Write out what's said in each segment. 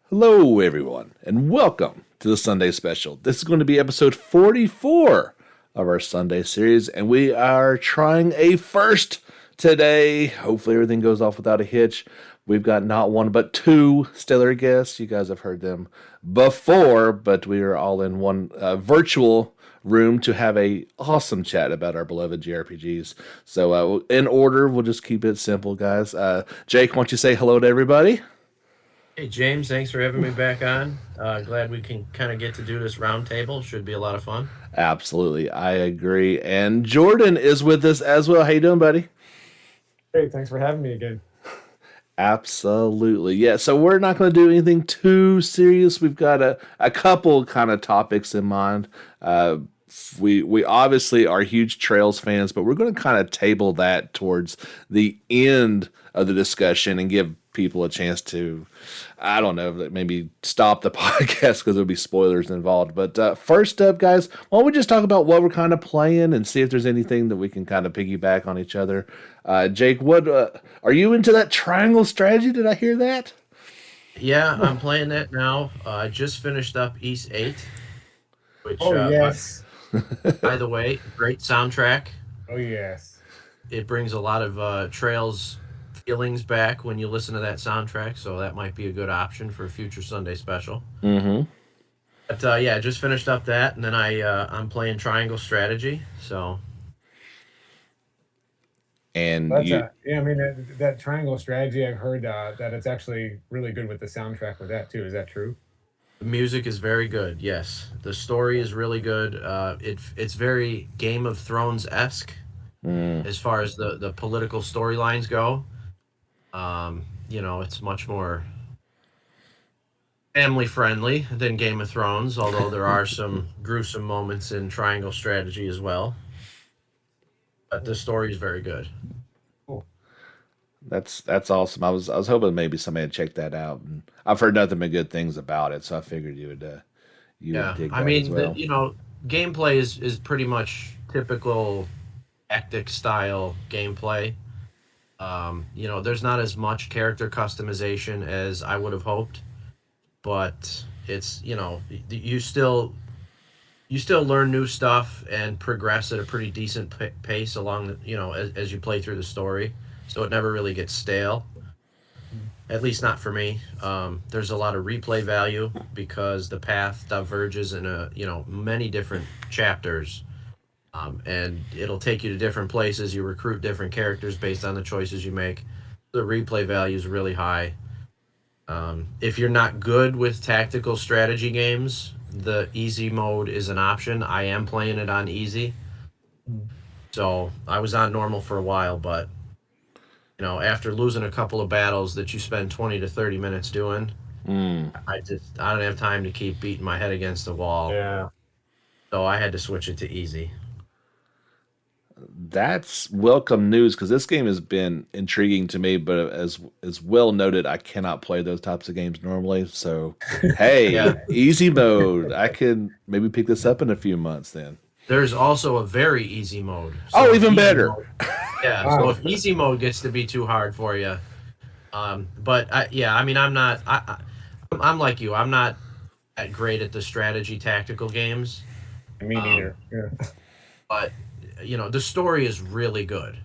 Hello, everyone, and welcome to the Sunday Special. This is going to be episode 44 of our Sunday series, and we are trying a first today. Hopefully, everything goes off without a hitch. We've got not one, but two stellar guests. You guys have heard them before, but we are all in one virtual room to have a awesome chat about our beloved JRPGs. So, in order, we'll just keep it simple, guys. Jake, why don't you say hello to everybody? Hey James, thanks for having me back on. Glad we can kind of get to do this roundtable. Should be a lot of fun. Absolutely, I agree. And Jordan is with us as well. How you doing, buddy? Hey, thanks for having me again. Absolutely, yeah. So we're not going to do anything too serious. We've got a couple kind of topics in mind. We obviously are huge Trails fans, but we're going to kind of table that towards the end of the discussion and give people a chance to, I don't know, maybe stop the podcast because there'll be spoilers involved. But first up, guys, why don't we just talk about what we're kind of playing and see if there's anything that we can kind of piggyback on each other. Jake, what are you into that triangle strategy? Did I hear that? Yeah, I'm playing that now. I just finished up East 8, which, Oh yes. by the way, great soundtrack. Oh yes. It brings a lot of Trails feelings back when you listen to that soundtrack, so that might be a good option for a future Sunday special. Mm-hmm. But yeah, I just finished up that, and then I'm playing Triangle Strategy. So And That's you, yeah. I mean that triangle strategy. I've heard that it's actually really good with the soundtrack with that too. Is that true? the music is very good. Yes, the story is really good. It's very Game of Thrones esque mm, as far as the political storylines go. It's much more family friendly than Game of Thrones, although there are some gruesome moments in Triangle Strategy as well. But the story is very good. Cool. that's awesome. I was hoping maybe somebody had checked that out, and I've heard nothing but good things about it, so I figured you would Yeah, dig I that as mean, well. gameplay is pretty much typical tactic style gameplay. There's not as much character customization as I would have hoped, but it's you still learn new stuff and progress at a pretty decent pace along as you play through the story, so it never really gets stale, at least not for me. There's a lot of replay value because the path diverges in many different chapters, and it'll take you to different places. You recruit different characters based on the choices you make. The replay value is really high. If you're not good with tactical strategy games, the easy mode is an option. I am playing it on easy. So I was on normal for a while, but after losing a couple of battles that you spend 20 to 30 minutes doing, Mm. I don't have time to keep beating my head against the wall. Yeah. So I had to switch it to easy. That's welcome news because this game has been intriguing to me, but as well noted, I cannot play those types of games normally. So, Yeah. hey, easy mode. I can maybe pick this up in a few months then. There's also a very easy mode. Oh, So if even easy better. mode, yeah. So Wow. if easy mode gets to be too hard for you, but yeah, I mean, I'm not. I'm like you. I'm not that great at the strategy tactical games. Me Um, neither. Yeah. but the story is really good.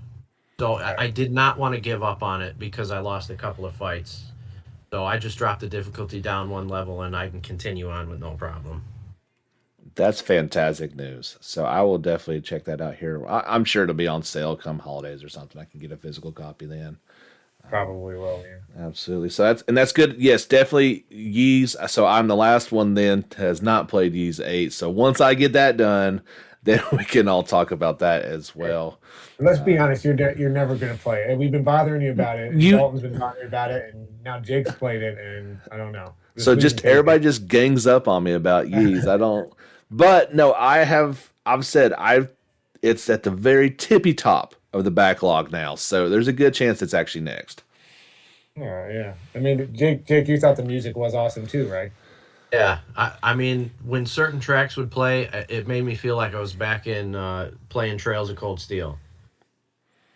So I did not want to give up on it because I lost a couple of fights. So I just dropped the difficulty down one level and I can continue on with no problem. That's fantastic news. So I will definitely check that out here. I'm sure it'll be on sale come holidays or something. I can get a physical copy then. Probably will. Yeah. Absolutely. So that's good. Yes, definitely Yeez. So I'm the last one then has not played Yeez 8. So once I get that done, then we can all talk about that as Hey, well. let's be honest. You're never gonna play it. We've been bothering you about it. You Dalton's been bothering you about it, and now Jake's played it, and I don't know. Just so losing just patience. everybody just gangs up on me about Yeez. I don't but no, I've said I've it's at the very tippy top of the backlog now. So there's a good chance it's actually next. Yeah, yeah. I mean, Jake, you thought the music was awesome too, right? Yeah, I mean, when certain tracks would play, it made me feel like I was back in playing Trails of Cold Steel.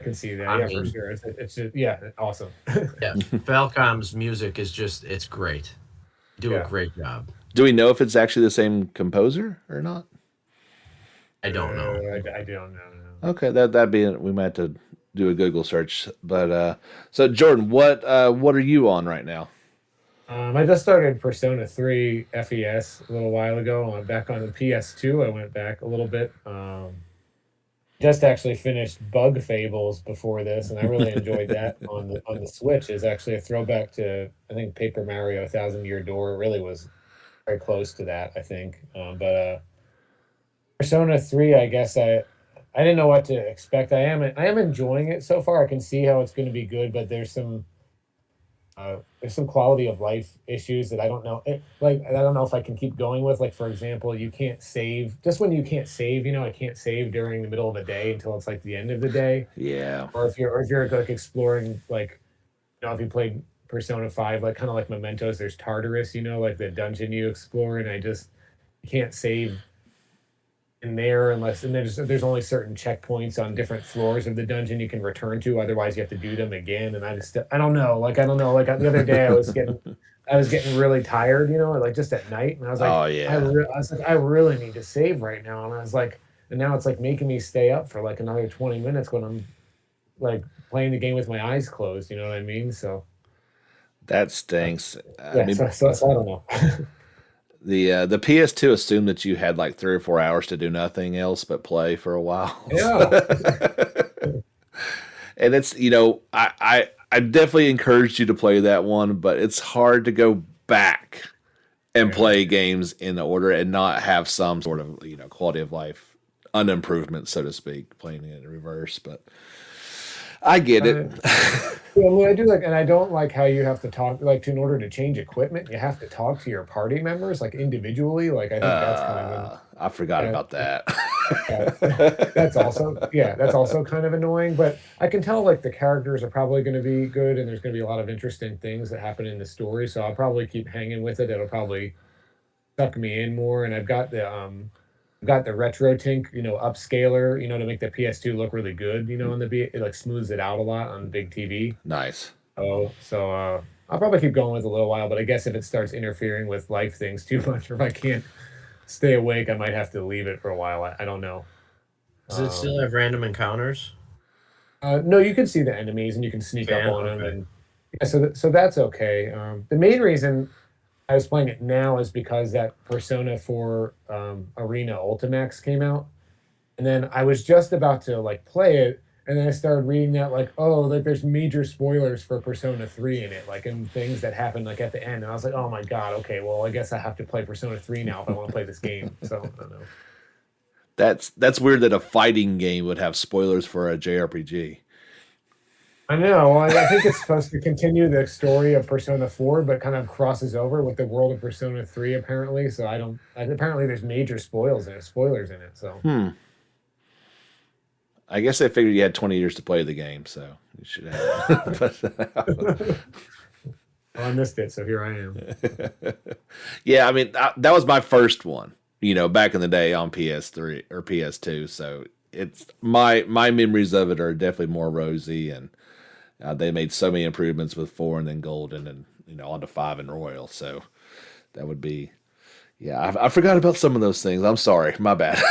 I can see that. I Yeah, for mean, sure. It's just, yeah, awesome. yeah, Falcom's music is it's great. Do a Yeah. great job. Do we know if it's actually the same composer or not? I don't know. I don't know. No. Okay, that'd be we might have to do a Google search. But so Jordan, what are you on right now? I just started Persona 3 FES a little while ago. I'm back on the PS2. I went back a little bit. Just actually finished Bug Fables before this, and I really enjoyed that on the Switch. Is actually a throwback to I think Paper Mario: Thousand Year Door. It really was very close to that, I think. But Persona 3, I guess I didn't know what to expect. I am enjoying it so far. I can see how it's going to be good, but there's some quality of life issues that I don't know. Like I don't know if I can keep going with. Like for example, you can't save just when you can't save. I can't save during the middle of the day until it's like the end of the day. Yeah, Or if you're like exploring like if you played Persona 5, like kind of like Mementos, there's Tartarus. Like the dungeon you explore, and you can't save in there unless and there's only certain checkpoints on different floors of the dungeon you can return to, otherwise you have to do them again. And I don't know, like the other day I was getting really tired, like just at night, and I was like oh yeah, I was like I really need to save right now. And I was like, and now it's like making me stay up for like another 20 minutes when I'm like playing the game with my eyes closed, you know what I mean? So that stinks. I yeah, mean, so I don't know. the PS2 assumed that you had like 3 or 4 hours to do nothing else but play for a while. Yeah. And it's I definitely encouraged you to play that one, but it's hard to go back and Yeah. play games in order and not have some sort of quality of life unimprovement, so to speak, playing it in reverse. But I get it. Yeah, I mean, I do like, and I don't like how you have to talk, like, in order to change equipment, you have to talk to your party members, like, individually. Like, I think that's kind of, I forgot uh, about that. that's also kind of annoying. But I can tell, like, the characters are probably going to be good, and there's going to be a lot of interesting things that happen in the story. So I'll probably keep hanging with it. It'll probably suck me in more. And I've got the retro tink, upscaler, to make the PS2 look really good, on it like smooths it out a lot on the big TV. Nice. So I'll probably keep going with it a little while, but I guess if it starts interfering with life things too much, or if I can't stay awake, I might have to leave it for a while. I don't know. Does it still Um, have random encounters? no, you can see the enemies and you can sneak up Yeah. on them, Okay. and yeah, so that's okay. The main reason I was playing it now is because that Persona 4 Arena Ultimax came out, and then I was just about to like play it, and then I started reading that like, oh, like there's major spoilers for Persona 3 in it, like and things that happen like at the end, and I was like, oh my god, okay, well I guess I have to play Persona 3 now if I want to play this game. So I don't know. That's weird that a fighting game would have spoilers for a JRPG. I know. Well, I think it's supposed to continue the story of Persona 4, but kind of crosses over with the world of Persona 3 apparently. So I don't. Apparently, there's major spoilers in it. So I guess I figured you had 20 years to play the game, so you should have. But, well, I missed it, so here I am. yeah, I mean that was my first one, back in the day on PS3 or PS2. So it's my memories of it are definitely more rosy, and they made so many improvements with 4 and then Golden and on to 5 and Royal. So that would be I forgot about some of those things. I'm sorry, my bad.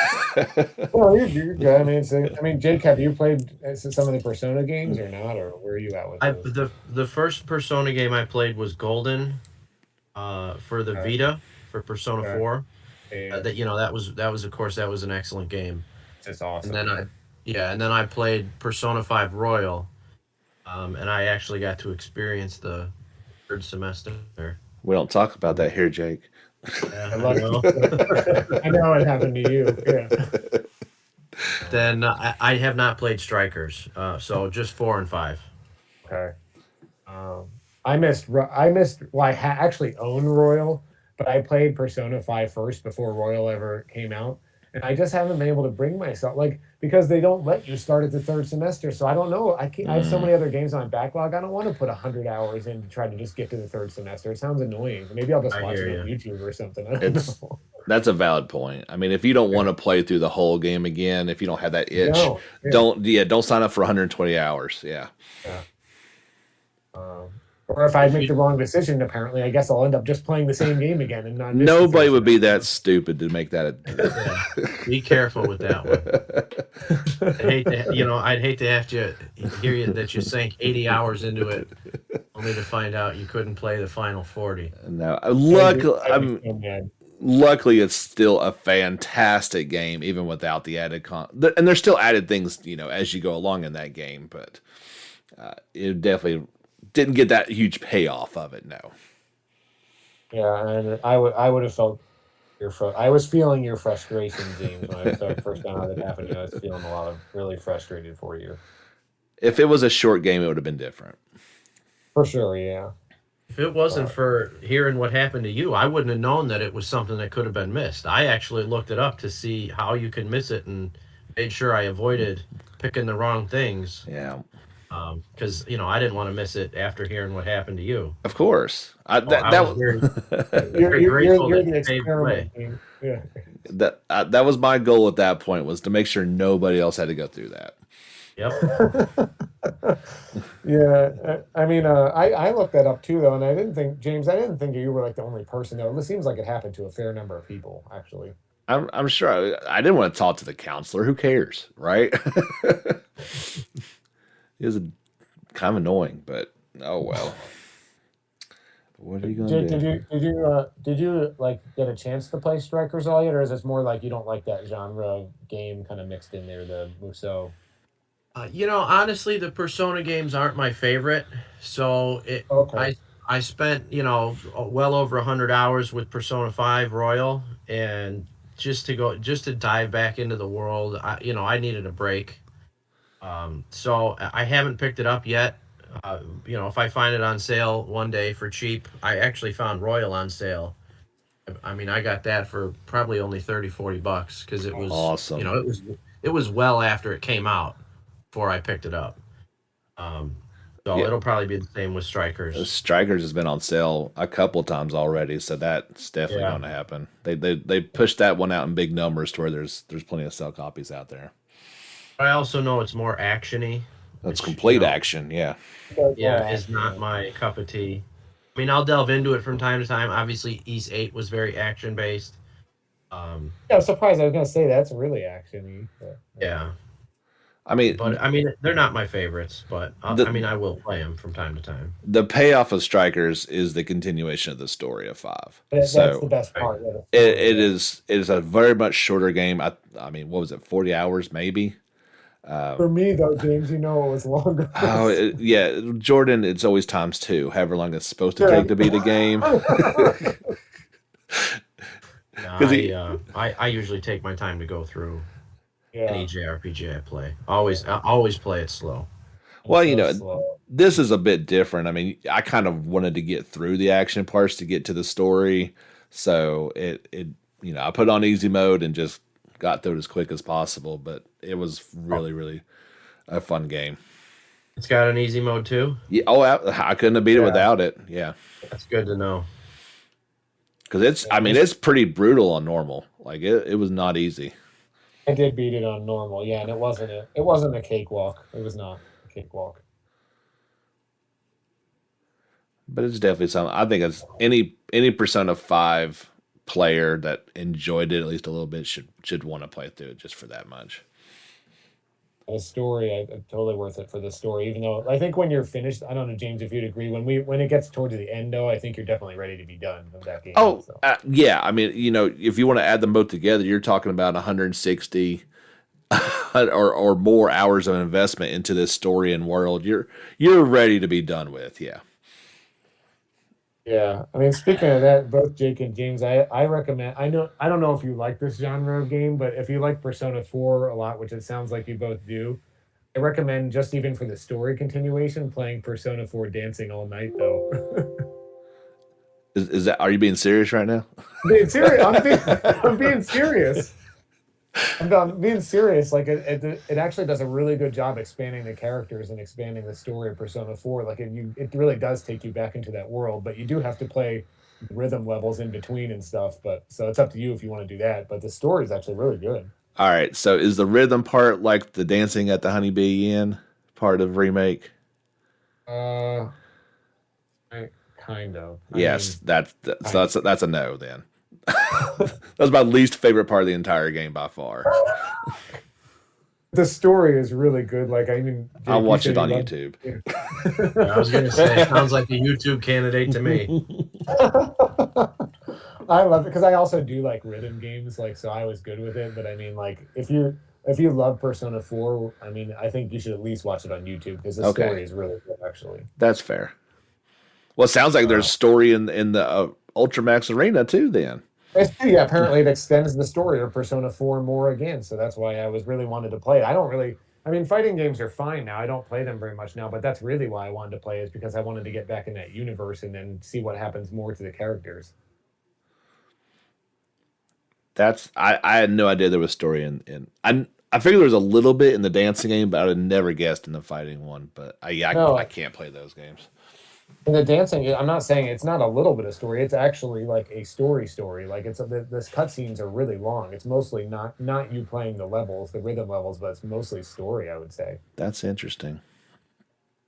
Well, you're good. I mean, Jake, have you played some of the Persona games or not, or where are you at with I those? the first Persona game I played was Golden, for the Okay, Vita for Persona okay, 4. yeah, That was of course that was an excellent game. it's just And awesome. then Yeah. I played Persona 5 Royal, and I actually got to experience the third semester. We don't talk about that here, Jake. Yeah, I I love. know. I know it happened to you. Yeah. Then I have not played Strikers, so just 4 and 5. Okay. Um, I missed. Well, actually own Royal, but I played Persona 5 first before Royal ever came out, and I just haven't been able to bring myself like because they don't let you start at the third semester. So I don't know. I have so Mm, many other games on my backlog. I don't want to put 100 hours in to try to just get to the third semester. It sounds annoying. Maybe I'll just I watch hear it on you. YouTube or something. I don't it's know. that's a valid point. I mean, if you don't want Yeah. to play through the whole game again, if you don't have that itch, No. Yeah. don't sign up for 120 hours. Yeah. Yeah. Um, Or if I make the wrong decision, apparently, I guess I'll end up just playing the same game again and not miss the Nobody first would be one. that stupid to make that. Yeah. Be careful with that one. I'd hate to have to hear you that you sank 80 hours into it, only to find out you couldn't play the final 40. No, I'd be so mad. luckily, it's still a fantastic game, even without the added and there's still added things, as you go along in that game. But it definitely didn't get that huge payoff of it. No. Yeah, and I would have felt I was feeling your frustration, James, when I first found out it happened. I was feeling a lot of really frustrated for you. If it was a short game, it would have been different. For sure, yeah. If it wasn't for hearing what happened to you, I wouldn't have known that it was something that could have been missed. I actually looked it up to see how you can miss it and made sure I avoided picking the wrong things. Yeah. Because I didn't want to miss it after hearing what happened to you. Of course. I was very grateful You're that the you paved the way. experiment. Yeah. that was my goal at that point, was to make sure nobody else had to go through that. Yep. Yeah, I mean, I looked that up too, though, and I didn't think, James, I didn't think you were like the only person though. It seems like it happened to a fair number of people, actually. I'm sure I didn't want to talk to the counselor. Who cares, right? It was kind of annoying, but oh well. What are you gonna do? Did you like get a chance to play Strikers all yet, or is this more like you don't like that genre game kind of mixed in there, the Muso? Honestly, the Persona games aren't my favorite. So Okay. I spent well over 100 hours with Persona 5 Royal, and just to dive back into the world, I needed a break. So I haven't picked it up yet. If I find it on sale one day for cheap, I actually found Royal on sale. I mean, I got that for probably only 30-40 bucks because it was Awesome. it was well after it came out before I picked it up. So Yeah. it'll probably be the same with Strikers. Strikers has been on sale a couple times already, so that's definitely Yeah. going to happen. They pushed that one out in big numbers to where there's plenty of sell copies out there. I also know it's more actiony. That's which, complete action, yeah. Yeah, is not my cup of tea. I mean, I'll delve into it from time to time. Obviously, East 8 was very action based. Yeah, I was surprised. I was gonna say that's really actiony. Yeah, But they're not my favorites. But I will play them from time to time. The payoff of Strikers is the continuation of the story of 5. That's the best part. It is a very much shorter game. I mean, what was it, 40 hours maybe? For me, though, James, it was longer. Yeah, Jordan, it's always times 2, however long it's supposed to take to beat a game. I usually take my time to go through any Yeah. JRPG I play. I always play it slow. Well, Slow. this is a bit different. I mean, I kind of wanted to get through the action parts to get to the story, so I put on easy mode and just got through it as quick as possible. But it was really, really a fun game. It's got an easy mode too. Yeah. Oh, I couldn't have beat it without it. Yeah. That's good to know. Because it's pretty brutal on normal. Like it was not easy. I did beat it on normal, yeah, and it wasn't a cakewalk. It was not a cakewalk. But it's definitely something. I think it's any Persona 5 player that enjoyed it at least a little bit should want to play through it just for that much. The story, totally worth it for the story. Even though I think when you're finished, I don't know, James, if you'd agree. When it gets towards the end, though, I think you're definitely ready to be done with that game. Oh, so. Yeah. I mean, if you want to add them both together, you're talking about 160 or more hours of investment into this story and world. You're ready to be done with. Yeah. Yeah, I mean, speaking of that, both Jake and James, I recommend. I don't know if you like this genre of game, but if you like Persona 4 a lot, which it sounds like you both do, I recommend, just even for the story continuation, playing Persona 4 Dancing All Night, though. Is that? Are you being serious right now? Being serious, I'm being serious. I'm being serious. Like it actually does a really good job expanding the characters and expanding the story of Persona 4. Like it really does take you back into that world, but you do have to play rhythm levels in between and stuff. But so it's up to you if you want to do that. But the story is actually really good. All right. So is the rhythm part like the dancing at the Honeybee Inn part of remake? Kind of. Yes, I mean, that's a no then. That's my least favorite part of the entire game by far. the story is really good. Like, I mean, I'll Jake, you watch it said you on love. YouTube. I was gonna say, sounds like a YouTube candidate to me. I love it because I also do like rhythm games, like so I was good with it. But I mean, like if you love Persona 4, I mean, I think you should at least watch it on YouTube because the Okay, story is really good, actually. that's fair. Well, it sounds like there's Uh, story in the Ultramax Arena too. Then yeah, apparently it extends the story of Persona 4 more again, so that's why I was really wanted to play it. I don't really, I mean, fighting games are fine now. I don't play them very much now, but that's really why I wanted to play it, is because I wanted to get back in that universe and then see what happens more to the characters. I had no idea there was story in I figured there was a little bit in the dancing game, but I would never guessed in the fighting one. But I No, can't play those games. and the dancing, I'm not saying it's not a little bit of story. It's actually like a story. Like this cutscenes are really long. It's mostly not you playing the levels, the rhythm levels, but it's mostly story, I would say. That's interesting.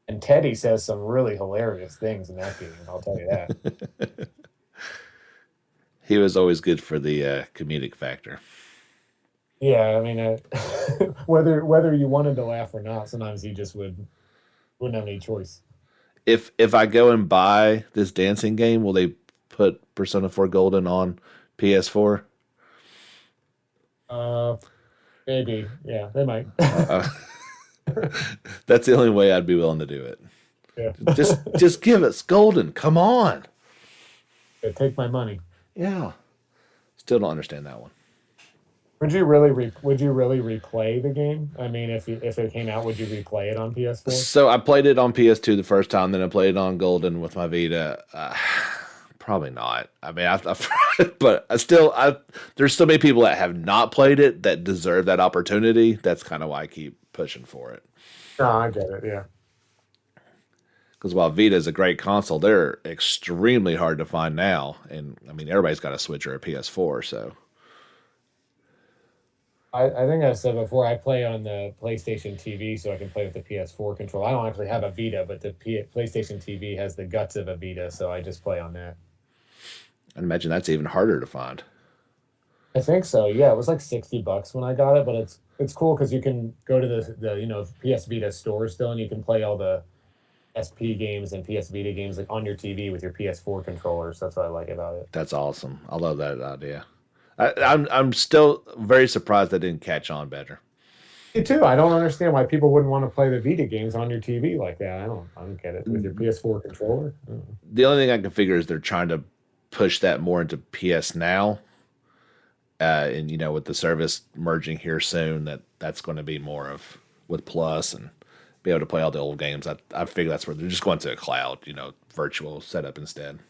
And Teddy says some really hilarious things in that game. I'll tell you that. He was always good for the comedic factor. Yeah, I mean, whether you wanted to laugh or not, sometimes he just wouldn't have any choice. If I go and buy this dancing game, will they put Persona 4 Golden on PS4? Uh, Maybe, yeah, they might. Uh, that's the only way I'd be willing to do it. Yeah, Just give us Golden. Come on. yeah, take my money. Yeah. Still don't understand that one. Would you really replay the game? I mean, if it came out, would you replay it on PS4? So I played it on PS2 the first time, then I played it on Golden with my Vita. Probably not. I mean, I've tried, but there's so many people that have not played it that deserve that opportunity. That's kind of why I keep pushing for it. No, I get it. Yeah. Because while Vita is a great console, they're extremely hard to find now. And I mean, everybody's got a Switch or a PS4, so I think I've said before, I play on the PlayStation TV so I can play with the PS4 control. I don't actually have a Vita, but the PlayStation TV has the guts of a Vita, so I just play on that. I imagine that's even harder to find. I think so. Yeah, it was like $60 when I got it, but it's cool because you can go to the PS Vita store still, and you can play all the SP games and PS Vita games like on your TV with your PS4 controllers. That's what I like about it. That's awesome. I love that idea. I'm still very surprised that didn't catch on better. Me too. I don't understand why people wouldn't want to play the Vita games on your TV like that. I don't get it with your PS4 controller. I don't know. The only thing I can figure is they're trying to push that more into PS Now, and with the service merging here soon, that's going to be more of with Plus and be able to play all the old games. I figure that's where they're just going to a cloud, virtual setup instead.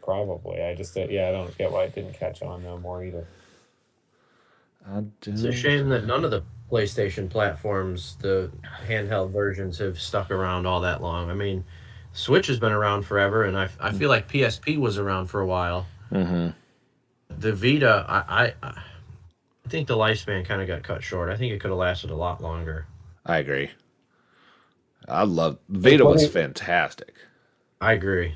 Probably. I just yeah, I don't get why it didn't catch on no more either. I It's a do. shame that none of the PlayStation platforms, the handheld versions, have stuck around all that long. I mean, Switch has been around forever, and I feel like PSP was around for a while. Hmm. The Vita, I think the lifespan kind of got cut short. I think it could have lasted a lot longer. I agree. I love Like, Vita was fantastic. I agree.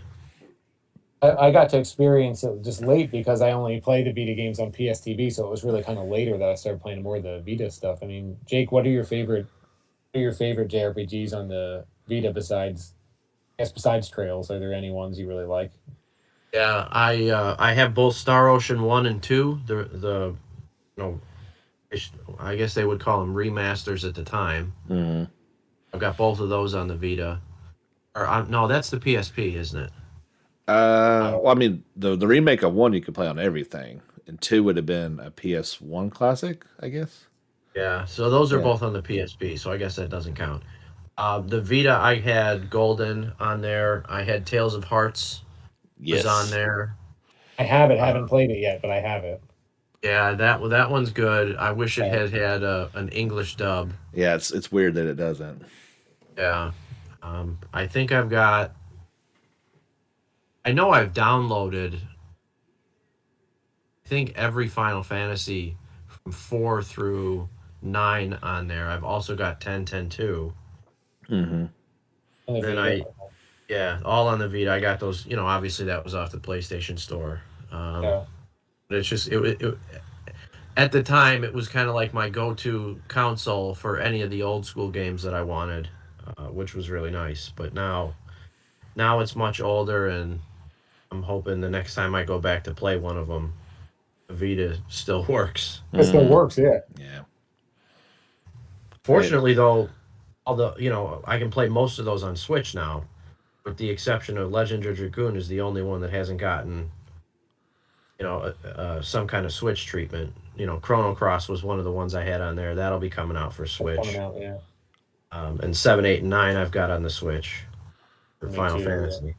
I got to experience it just late because I only play the Vita games on PSTV, so it was really kind of later that I started playing more of the Vita stuff. I mean, Jake, what are your favorite JRPGs on the Vita besides Trails? Are there any ones you really like? Yeah, I have both Star Ocean 1 and 2. The you know I guess they would call them remasters at the time. Hmm. I've got both of those on the Vita. Or no, that's the PSP, isn't it? I don't Well, I mean, the remake of one you could play on everything, and two would have been a PS1 classic, I guess. Yeah, so those are Yeah. both on the PSP, so I guess that doesn't count. The Vita, I had Golden on there. I had Tales of Hearts was on Yes. there. I have it, Uh, haven't played it yet, but I have it. yeah, that one's good. I wish it Yeah. had an English dub. Yeah, it's weird that it doesn't. Yeah, I think I've got. I know I've downloaded. I think every Final Fantasy from 4 through 9 on there. I've also got 10, 10, 2. Hmm. On the Then Vita. Yeah, all on the Vita. I got those. Obviously that was off the PlayStation Store. Um, Yeah. but it's just at the time it was kind of like my go-to console for any of the old school games that I wanted, which was really nice. But now it's much older, and I'm hoping the next time I go back to play one of them, the Vita still works. It still Mm, works, yeah. yeah. It, Fortunately, though, although I can play most of those on Switch now, with the exception of Legend of Dragoon is the only one that hasn't gotten some kind of Switch treatment. Chrono Cross was one of the ones I had on there. That'll be coming out for It's coming Switch. out, yeah. And 7, 8, and 9 I've got on the Switch for Me Final too, Fantasy.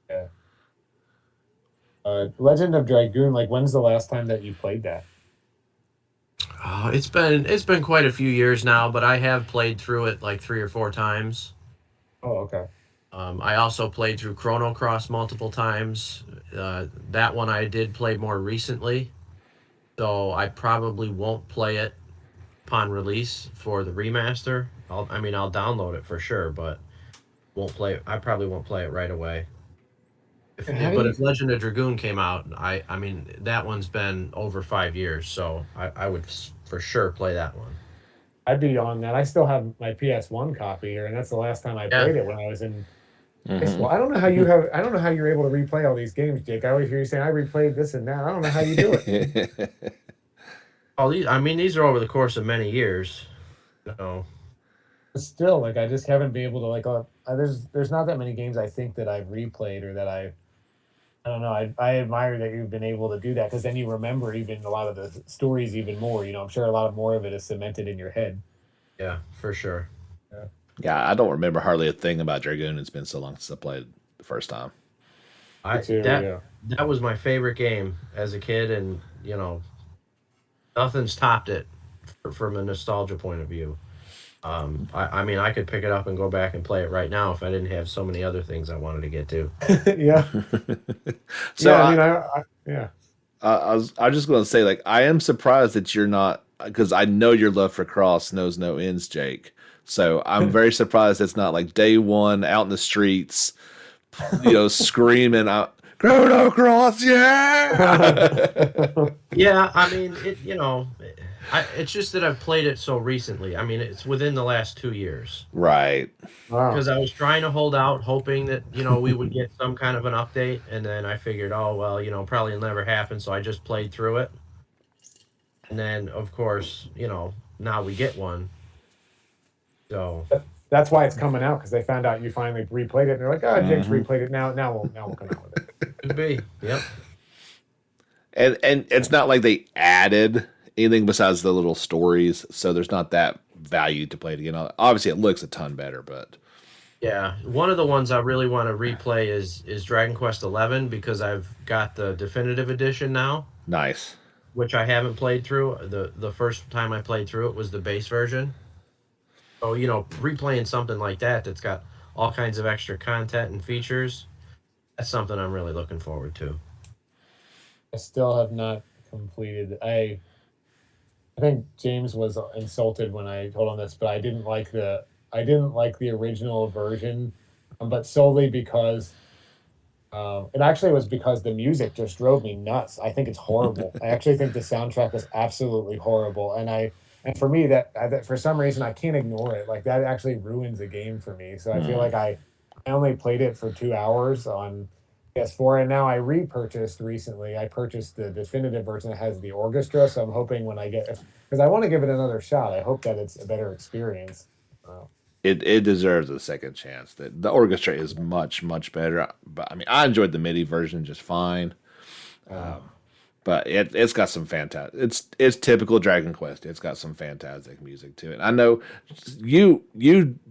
yeah. Legend of Dragoon, like when's the last time that you played that? Oh, it's been quite a few years now, but I have played through it like 3 or 4 times. Oh, okay. I also played through Chrono Cross multiple times. That one I did play more recently, so I probably won't play it upon release for the remaster. I'll download it for sure, but won't play it. I probably won't play it right away. And how do But you if Legend of Dragoon came out, that one's been over 5 years, so I would for sure play that one. I'd be on that. I still have my PS1 copy here, and that's the last time I Yeah. played it when I was in high mhm. school. I don't know how you're able to replay all these games, Jake. I always hear you saying I replayed this and that. I don't know how you do it. Oh, these are over the course of many years. So But still, like I just haven't been able to there's not that many games I think that I've replayed or that I don't know. I admire that you've been able to do that because then you remember even a lot of the stories even more. I'm sure a lot more of it is cemented in your head. yeah, for sure. Yeah. Yeah, I don't remember hardly a thing about Dragoon. It's been so long since I played it the first time. Me I too. that Yeah. that was my favorite game as a kid, and nothing's topped it from a nostalgia point of view. I could pick it up and go back and play it right now if I didn't have so many other things I wanted to get to. Yeah. So Yeah. I mean, yeah. I was just going to say, like, I am surprised that you're not, because I know your love for Cross knows no ends, Jake. So I'm very surprised it's not like day one out in the streets, screaming out, Chrono Cross, yeah! Yeah, it's just that I've played it so recently. It's within the last 2 years Right. Wow. because I was trying to hold out, hoping that we would get some kind of an update, and then I figured, oh well, probably it'll never happen, so I just played through it, and then of course, now we get one. So That's why it's coming out because they found out you finally replayed it and they're like, oh, Jake's Mhm. replayed it now. Now we'll come out with it. could be, yep. And it's not like they added anything besides the little stories, so there's not that value to play it again. Obviously, it looks a ton better, but Yeah, one of the ones I really want to replay is Dragon Quest 11 because I've got the definitive edition now, nice. which I haven't played through. The first time I played through it was the base version. So, replaying something like that's got all kinds of extra content and features, that's something I'm really looking forward to. I still have not completed. I think James was insulted when I told him this, but I didn't like the original version, but solely because it actually was because the music just drove me nuts. I think it's horrible. I actually think the soundtrack is absolutely horrible, and for me that for some reason I can't ignore it. Like that actually ruins the game for me. So I feel like I only played it for 2 hours on PS4, and now I repurchased recently. I purchased the definitive version that has the orchestra, so I'm hoping when I get because I want to give it another shot. I hope that it's a better experience. Uh, It deserves a second chance. The orchestra is much better. But I enjoyed the MIDI version just fine. uh, But it's got some fantastic. It's typical Dragon Quest. It's got some fantastic music to it. I know you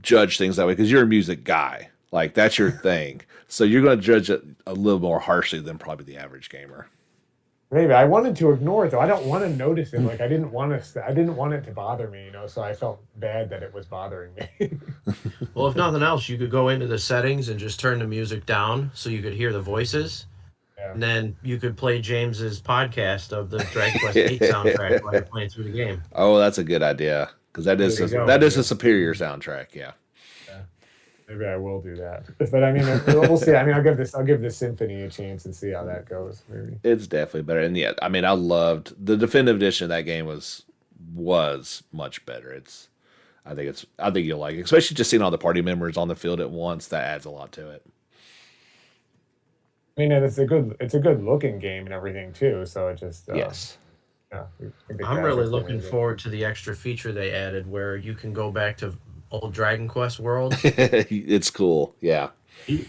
judge things that way because you're a music guy. Like that's your thing. So you're going to judge it a little more harshly than probably the average gamer. Maybe I wanted to ignore it though. I don't want to notice it. Like I didn't want it to bother me. So I felt bad that it was bothering me. Well, if nothing else, you could go into the settings and just turn the music down so you could hear the voices. Yeah. And then you could play James's podcast of the Dragon Quest 8 soundtrack while you're playing through the game. Oh, that's a good idea because that is There you go. that is a superior soundtrack. Yeah. Maybe I will do that. But I mean, we'll see. I mean, I'll give this Symphony a chance and see how that goes. Maybe. It's definitely better. And yeah, I mean, I loved the definitive edition of that game was much better. I think you'll like it, especially just seeing all the party members on the field at once. That adds a lot to it. I mean, and it's a good looking game and everything too. So it just Yes. yeah. I think the I'm really graphics are looking amazing. forward to the extra feature they added where you can go back to old Dragon Quest worlds. It's cool. Yeah.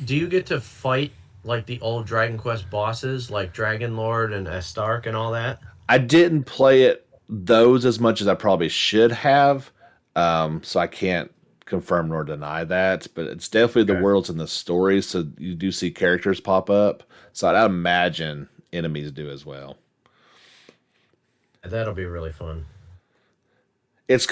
Do you get to fight like the old Dragon Quest bosses, like Dragon Lord and Astark and all that? I didn't play those as much as I probably should have. So I can't confirm nor deny that, but it's definitely the Okay. worlds and the stories. So you do see characters pop up. So I'd imagine enemies do as well. That'll be really fun. It's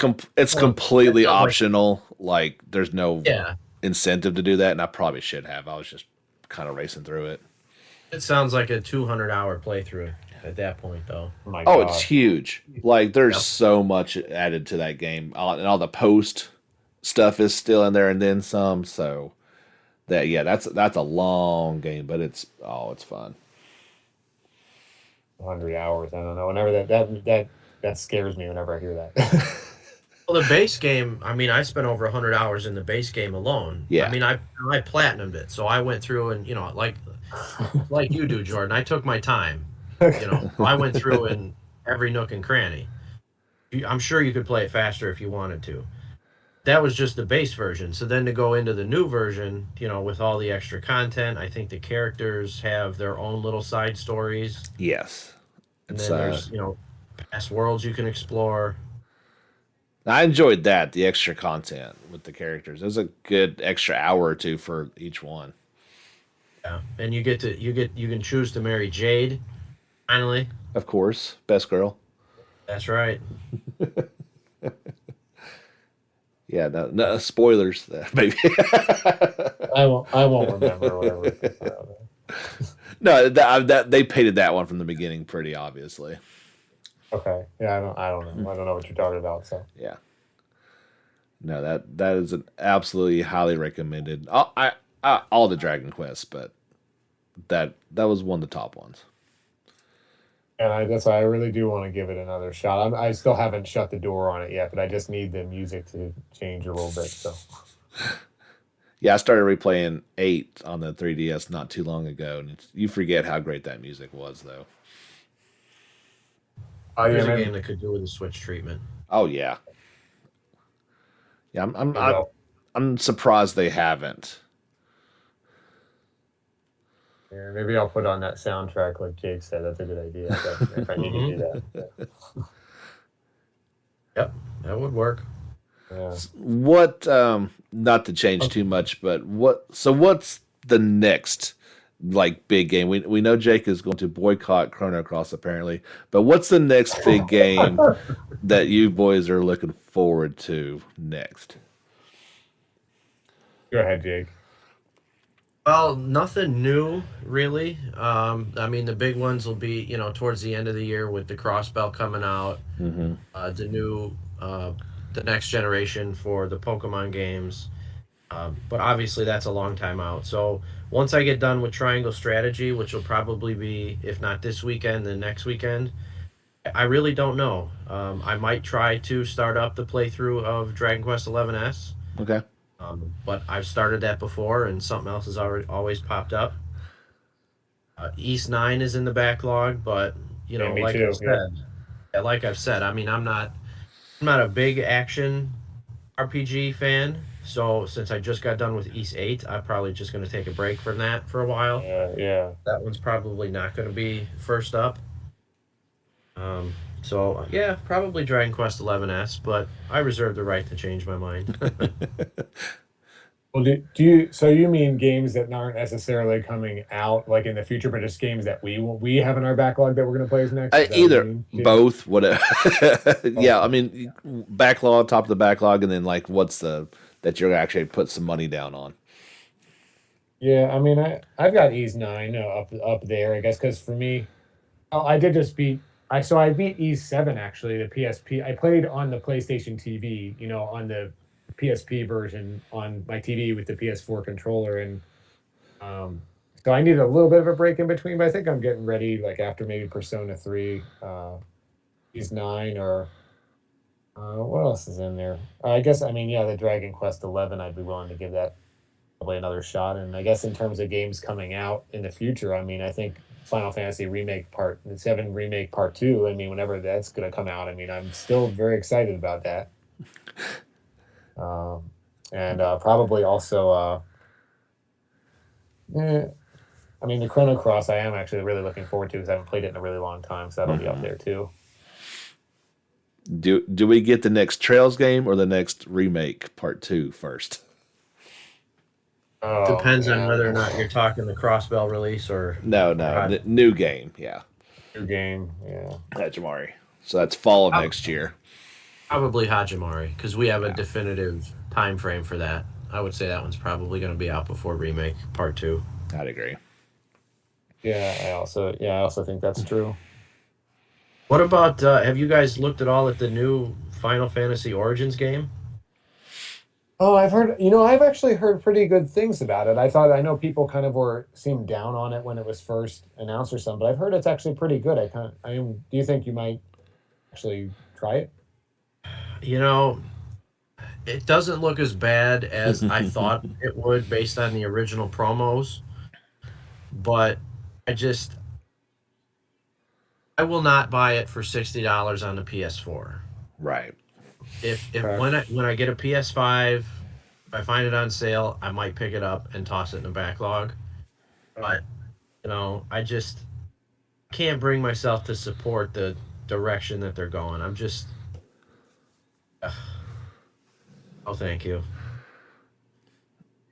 Well, completely not like optional. Like there's no yeah. incentive to do that, and I probably should have. I was just kind of racing through it. It sounds like a 200-hour playthrough at that point, though. Oh my Oh, it's god. huge. Like there's Yep. so much added to that game, and all the post stuff is still in there, and then some. So that yeah, that's a long game, but it's fun. 100 hours. I don't know. Whenever that scares me whenever I hear that. Well, the base game, I mean, I spent over 100 hours in the base game alone. I Yeah, mean, I platinumed it, so I went through and like you do, Jordan. I took my time. I went through in every nook and cranny. I'm sure you could play it faster if you wanted to. That was just the base version. So then to go into the new version, with all the extra content, I think the characters have their own little side stories, yes. and It's then there's past worlds you can explore. I enjoyed that the extra content with the characters. It was a good extra hour or two for each one. Yeah, and you can choose to marry Jade. Finally, Of course, best girl. that's right. Yeah, no spoilers. Maybe I won't remember whatever. no. That they painted that one from the beginning pretty obviously. Okay. Yeah, I don't know. I don't know what you're talking about. So Yeah. No, that is an absolutely highly recommended. All the Dragon Quests, but that was one of the top ones. and that's why I really do want to give it another shot. I still haven't shut the door on it yet, but I just need the music to change a little bit. So Yeah, I started replaying 8 on the 3DS not too long ago, and you forget how great that music was, though. There's a man, game that could do with a Switch treatment. Oh yeah, yeah. maybe I'll, I'm surprised they haven't. yeah, maybe I'll put on that soundtrack like Jake said. That's a good idea. If I need to do that. Yep, that would work. Yeah. What? Not to change too much, but what? So what's the next like big game? We know Jake is going to boycott Chrono Cross apparently, but what's the next big game that you boys are looking forward to next? Go ahead, Jake. Well, nothing new really. I mean, the big ones will be towards the end of the year with the Crossbell coming out, Hmm. the next generation for the Pokemon games. But obviously, that's a long time out. So once I get done with Triangle Strategy, which will probably be, if not this weekend, then next weekend, I really don't know. I might try to start up the playthrough of Dragon Quest XI-S, Okay. but I've started that before, and something else has always popped up. East 9 is in the backlog, but Yeah, me like too. I've said, yeah, like I've said, I mean, I'm not a big action RPG fan. So since I just got done with East 8, I'm probably just going to take a break from that for a while. Yeah. That one's probably not going to be first up. So yeah, probably Dragon Quest XI-S, but I reserve the right to change my mind. Well, do you? So you mean games that aren't necessarily coming out like in the future, but just games that we have in our backlog that we're going to play as next? Is that what you Either mean, Jake? both, whatever. Yeah, I mean, backlog, top of the backlog, and then like, what's that you're gonna actually put some money down on? Yeah, I mean, I've got Ease 9 up there, I guess, because for me, I did just beat. I beat Ease 7 actually, the PSP. I played on the PlayStation TV, on the PSP version on my TV with the PS4 controller, and so I need a little bit of a break in between. But I think I'm getting ready, like after maybe Persona 3, Ys 9, or what else is in there? I guess I mean, yeah, the Dragon Quest 11. I'd be willing to give that probably another shot. And I guess in terms of games coming out in the future, I mean, I think Final Fantasy Remake Part 7 Remake Part 2. I mean, whenever that's going to come out, I mean, I'm still very excited about that. And probably also, I mean, the Chrono Cross, I am actually really looking forward to because I haven't played it in a really long time, so that'll be up there too. Do we get the next Trails game or the next remake Part 2 first? Oh, Depends on whether or not you're talking the Crossbell release or No, the new game. Yeah, new game. Yeah, Hajimari. So that's fall of next year. probably Hajimari, because we have a definitive time frame for that. I would say that one's probably going to be out before Remake Part 2. I'd agree. yeah. I also think that's true. What about, have you guys looked at all at the new Final Fantasy Origins game? Oh, I've actually heard pretty good things about it. I know people kind of seemed down on it when it was first announced or something, but I've heard it's actually pretty good. Do you think you might actually try it? You know, it doesn't look as bad as I thought it would based on the original promos, but I will not buy it for $60 on the PS4. Right. If when I get a PS5, if I find it on sale, I might pick it up and toss it in the backlog. But I just can't bring myself to support the direction that they're going. I'm just, oh, thank you.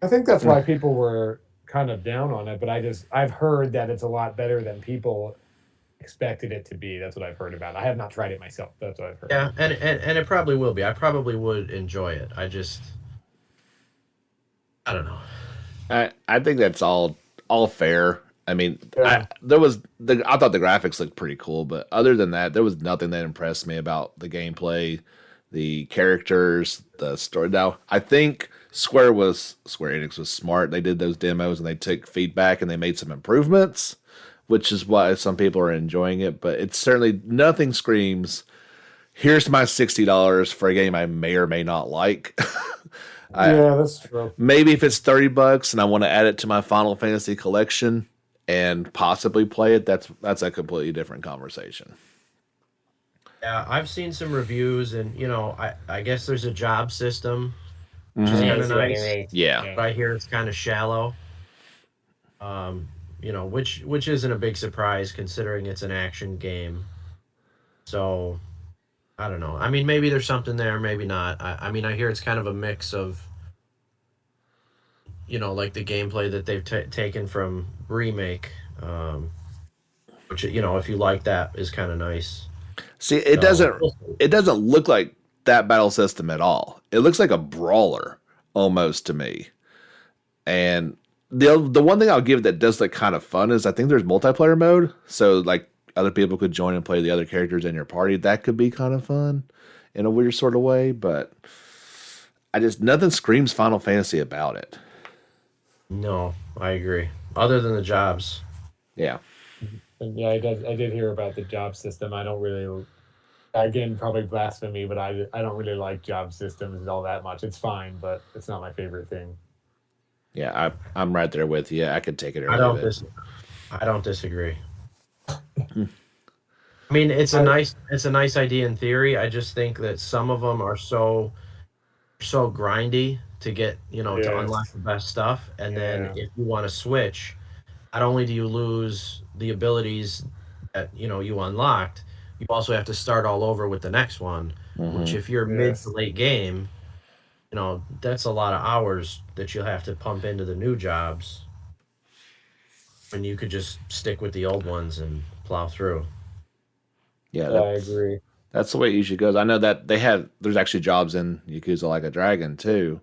I think that's why people were kind of down on it, but I've heard that it's a lot better than people expected it to be. That's what I've heard about it. I have not tried it myself. That's what I've heard. Yeah, and it probably will be. I probably would enjoy it. I don't know. I think that's all fair. I mean, Yeah. I thought the graphics looked pretty cool, but other than that, there was nothing that impressed me about the gameplay, the characters, the story. Now, I think Square Enix was smart. They did those demos and they took feedback and they made some improvements, which is why some people are enjoying it. But it's certainly nothing screams, here's my $60 for a game I may or may not like. Yeah, that's true. Maybe if it's $30 and I want to add it to my Final Fantasy collection and possibly play it, that's a completely different conversation. Yeah, I've seen some reviews, and I guess there's a job system, which is Yeah, kind of that's what I nice. mean. Yeah. But I hear it's kind of shallow. Which isn't a big surprise considering it's an action game. So, I don't know. I mean, maybe there's something there, maybe not. I mean, I hear it's kind of a mix of, like the gameplay that they've taken from Remake, which, if you like that, is kind of nice. See, it doesn't look like that battle system at all. It looks like a brawler almost to me. And the one thing I'll give that does look kind of fun is I think there's multiplayer mode. So like other people could join and play the other characters in your party. That could be kind of fun in a weird sort of way, but nothing screams Final Fantasy about it. No, I agree. Other than the jobs. Yeah. And yeah, I did hear about the job system. I don't really, again, probably blasphemy, but I don't really like job systems all that much. It's fine, but it's not my favorite thing. Yeah, I'm right there with you. I could take it or I leave it. I don't disagree. I mean, it's a nice idea in theory. I just think that some of them are so grindy to get, to unlock the best stuff. And then if you want to switch, not only do you lose the abilities that, you unlocked, you also have to start all over with the next one, which if you're mid to late game, that's a lot of hours that you'll have to pump into the new jobs when you could just stick with the old ones and plow through. Yeah, I agree. That's the way it usually goes. I know that there's actually jobs in Yakuza Like a Dragon too.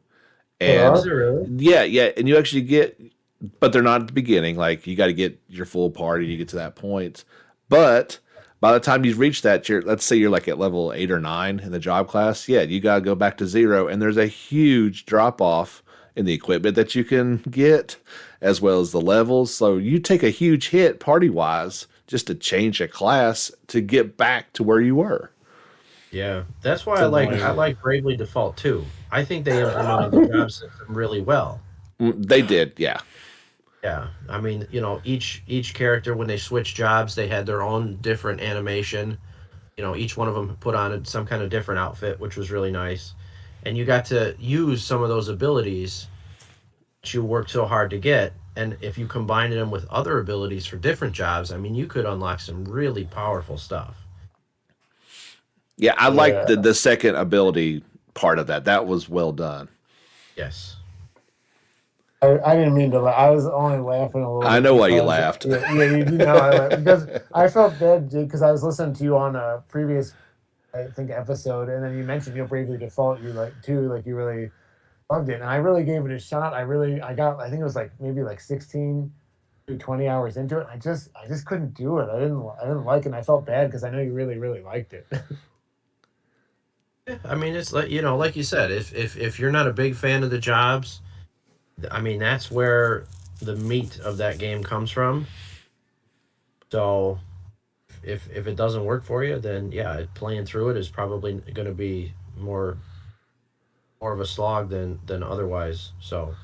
And Is it really? yeah, and you actually get, but they're not at the beginning. Like you got to get your full party to get to that point. But by the time you reach that, let's say you're like at level 8 or 9 in the job class. Yeah, you got to go back to 0, and there's a huge drop off in the equipment that you can get, as well as the levels. So you take a huge hit party wise just to change a class to get back to where you were. Yeah, that's why It's I annoying. like Bravely Default too. I think they implemented the job system really well. They did, yeah. Yeah, I mean, each character when they switch jobs, they had their own different animation. Each one of them put on some kind of different outfit, which was really nice. And you got to use some of those abilities that you worked so hard to get. And if you combined them with other abilities for different jobs, I mean, you could unlock some really powerful stuff. Yeah, I like Yeah. the second ability part of that. That was well done. Yes. I didn't mean to laugh. I was only laughing a little I bit know why you because laughed. you know I laughed because I felt bad, dude, because I was listening to you on a previous, I think, episode, and then you mentioned Bravely Default. You like too, like you really loved it, and I really gave it a shot. I think it was like maybe like 16 to 20 hours into it. I just couldn't do it. I didn't like it. And I felt bad because I know you really really liked it. Yeah, I mean, it's like like you said, if you're not a big fan of the jobs, I mean, that's where the meat of that game comes from. So if it doesn't work for you, then yeah, playing through it is probably going to be more of a slog than otherwise. So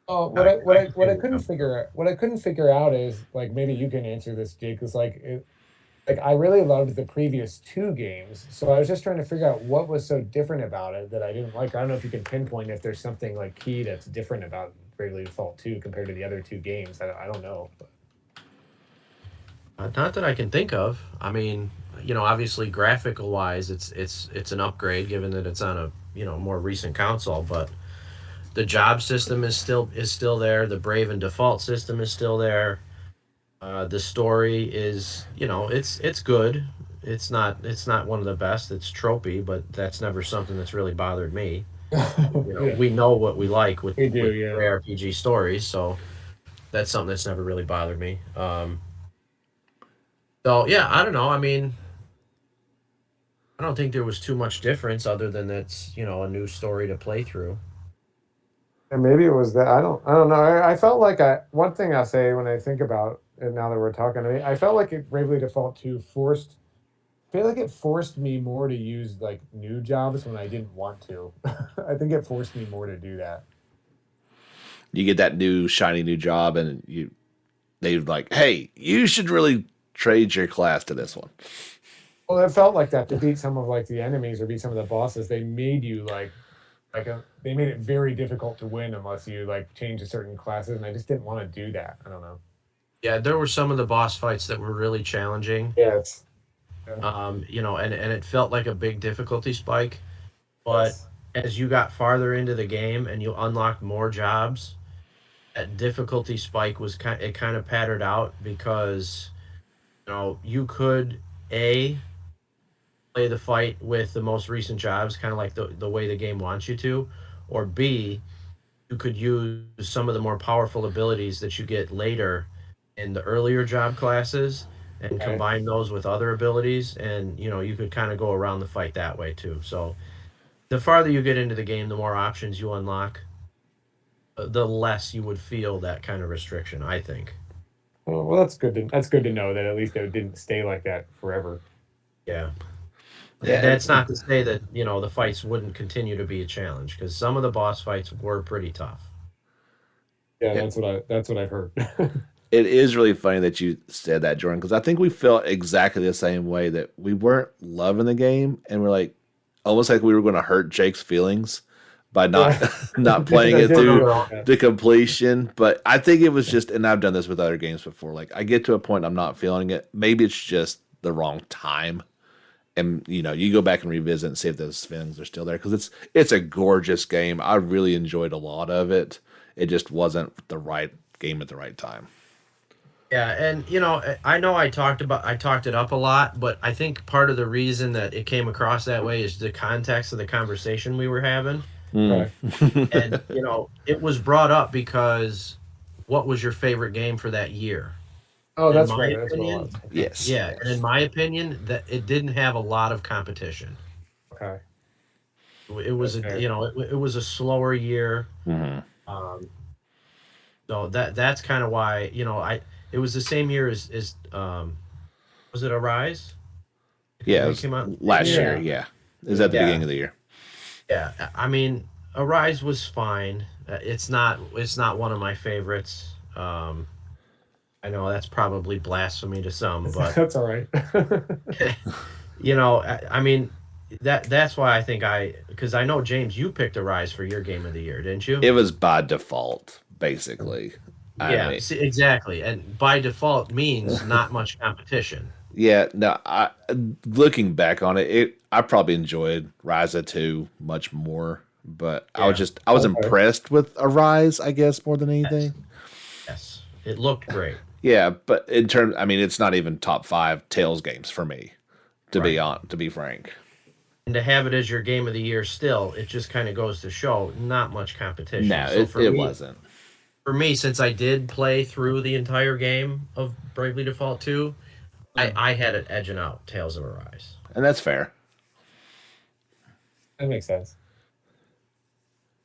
Oh, I can see where you're coming what I couldn't figure out is like maybe you can answer this, Jake, is like I really loved the previous two games, so I was just trying to figure out what was so different about it that I didn't like. I don't know if you can pinpoint if there's something like key that's different about Bravely Default 2 compared to the other two games. I don't know. But. Not that I can think of. I mean, obviously graphical wise, it's an upgrade given that it's on a more recent console. But the job system is still there. The Brave and Default system is still there. The story is it's good. It's not one of the best. It's tropey, but that's never something that's really bothered me. Yeah, We know what we like with we do. with Yeah. JRPG stories, so that's something that's never really bothered me. So yeah, I don't know. I mean, I don't think there was too much difference other than that's a new story to play through. And maybe it was that I don't know. I felt like one thing I'll say when I think about it now that we're talking, I felt like Bravely Default 2 I feel like it forced me more to use like new jobs when I didn't want to. I think it forced me more to do that. You get that new shiny new job, and they like, hey, you should really trade your class to this one. Well, it felt like that to beat some of like the enemies or beat some of the bosses. They made you they made it very difficult to win unless you like change to certain classes, and I just didn't want to do that. I don't know. Yeah, there were some of the boss fights that were really challenging. Yes. Yeah. And it felt like a big difficulty spike. But Yes. as you got farther into the game and you unlocked more jobs, that difficulty spike it kind of pattered out because you could a play the fight with the most recent jobs, kind of like the way the game wants you to, or B, you could use some of the more powerful abilities that you get later in the earlier job classes and Okay. combine those with other abilities, and you could kind of go around the fight that way too. So the farther you get into the game, the more options you unlock, the less you would feel that kind of restriction, I think. Well, that's good to know that at least it didn't stay like that forever. Yeah. Yeah, That's not to say that the fights wouldn't continue to be a challenge because some of the boss fights were pretty tough. Yeah, yeah. that's what I've heard. It is really funny that you said that, Jordan, because I think we felt exactly the same way, that we weren't loving the game, and we're like almost like we were going to hurt Jake's feelings by not Yeah. not Because playing I it did through do it. Yeah. the completion. But I think it was just, and I've done this with other games before. Like I get to a point I'm not feeling it. Maybe it's just the wrong time, and you go back and revisit and see if those feelings are still there, because it's a gorgeous game. I really enjoyed a lot of it. It just wasn't the right game at the right time. Yeah, and I know I talked it up a lot, but I think part of the reason that it came across that way is the context of the conversation we were having. Mm. Okay. And it was brought up because what was your favorite game for that year? Oh, In that's my right. That's what it opinion, was. Yes. yeah, and in my opinion, that it didn't have a lot of competition. Okay, It was that's a fair. it was a slower year. Hmm. Um, so that's kind of why I it was the same year as was it Arise? Yeah, it They was came out the same last year. year. Yeah, Yeah, is at the yeah. beginning Yeah, of the year. yeah. I mean, Arise was fine. It's not one of my favorites. I know that's probably blasphemy to some, but That's all right. I mean that's why I think because I know James, you picked Arise for your game of the year, didn't you? It was by default, basically. I Yeah, mean, see, exactly. And by default means not much competition. yeah, no, looking back on it, I probably enjoyed Ryza 2 much more, but Yeah. I was Okay. impressed with Arise, I guess, more than Yes. anything. Yes. It looked great. Yeah, but in terms, I mean, it's not even top five Tales games for me, Right. to be frank. And to have it as your game of the year still, it just kind of goes to show not much competition. No, So it wasn't, for me, since I did play through the entire game of Bravely Default 2, I had it edging out Tales of Arise. and that's fair. That makes sense.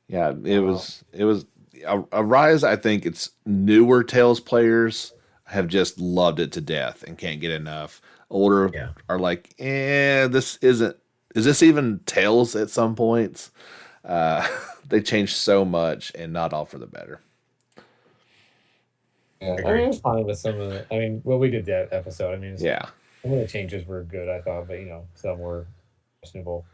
Yeah, Uh, it was Arise. I think it's newer Tales players have just loved it to death and can't get enough. Older Yeah. are like, this isn't. Is this even Tales at some points? Uh, they changed so much and not all for the better. yeah, I Agree. mean, it's fine with some of the. I mean, well, we did that episode. I mean, Yeah, some of the changes were good, I thought, but some were questionable.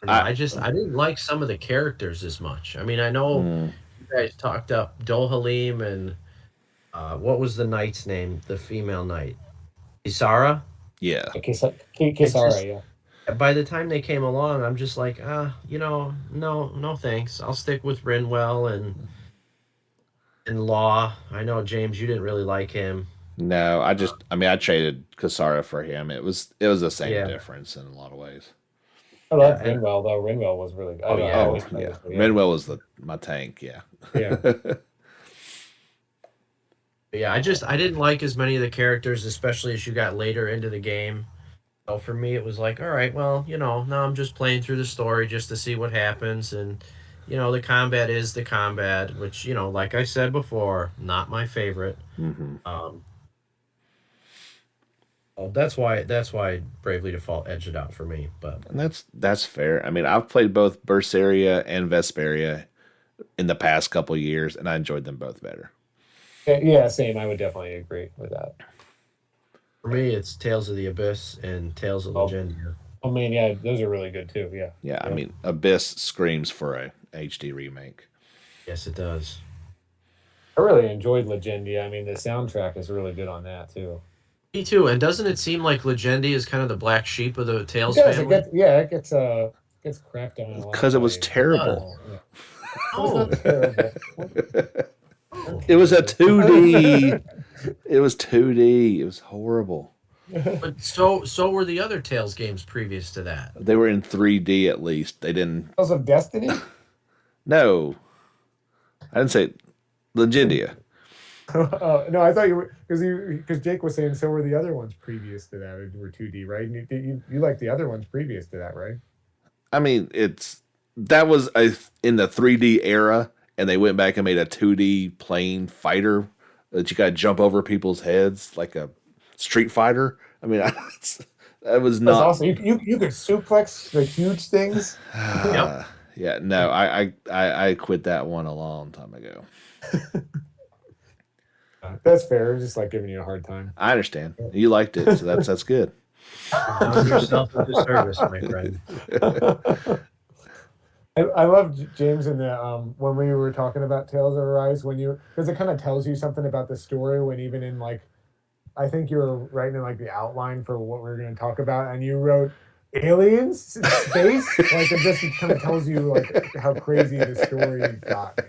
I don't know. I I didn't like some of the characters as much. I mean, I know mm, you guys talked up Dohalim and what was the knight's name? The female knight, Isara. yeah, It's Kisara, just yeah. by the time they came along, I'm just like, no, no, thanks. I'll stick with Rinwell and Law. I know James, you didn't really like him. no. Uh, I mean, I traded Kasara for him. It was the same yeah, difference in a lot of ways. I yeah, loved and Rinwell though. Rinwell was really good. oh I yeah, Oh always played yeah, with him. Renwell was the my tank. Yeah. Yeah. yeah. I didn't like as many of the characters, especially as you got later into the game. So for me, it was like, all right, well, now I'm just playing through the story just to see what happens, and the combat is the combat, which like I said before, not my favorite. Hmm. Um, well, that's why Bravely Default edged it out for me. But And that's fair. I mean, I've played both Berseria and Vesperia in the past couple years, and I enjoyed them both better. Yeah, same. I would definitely agree with that. for me, it's Tales of the Abyss and Tales of Oh, Legendia. I mean, yeah, those are really good too. Yeah. Yeah, I Yeah. mean, Abyss screams for a HD remake. Yes, it does. I really enjoyed Legendia. I mean, the soundtrack is really good on that too. Me too. And doesn't it seem like Legendia is kind of the black sheep of the It Tales does. family? It gets crapped on a lot Because it was by It terrible. does. yeah. It was Oh, not terrible. oh. It was a Terrible. 2D. It was 2D. It was horrible. But so were the other Tales games previous to that. They were in 3D at least. They didn't. Tales of Destiny? No, I didn't say Legendia. No, I thought you were because Jake was saying so were the other ones previous to that were 2D, right? And you like the other ones previous to that, right? I mean, that was in the 3D era, and they went back and made a 2D plane fighter that you got to jump over people's heads like a Street Fighter. I mean, that was That's not. awesome. You could suplex the huge things. Yep. Yeah, no, I quit that one a long time ago. That's fair. It's just like giving you a hard time. I understand you liked it, so that's good. You've done yourself a disservice, my friend. I love James in the when we were talking about Tales of Arise because it kind of tells you something about the story when even in like I think you were writing in like the outline for what we are going to talk about and you wrote aliens space like it just kind of tells you like how crazy the story got.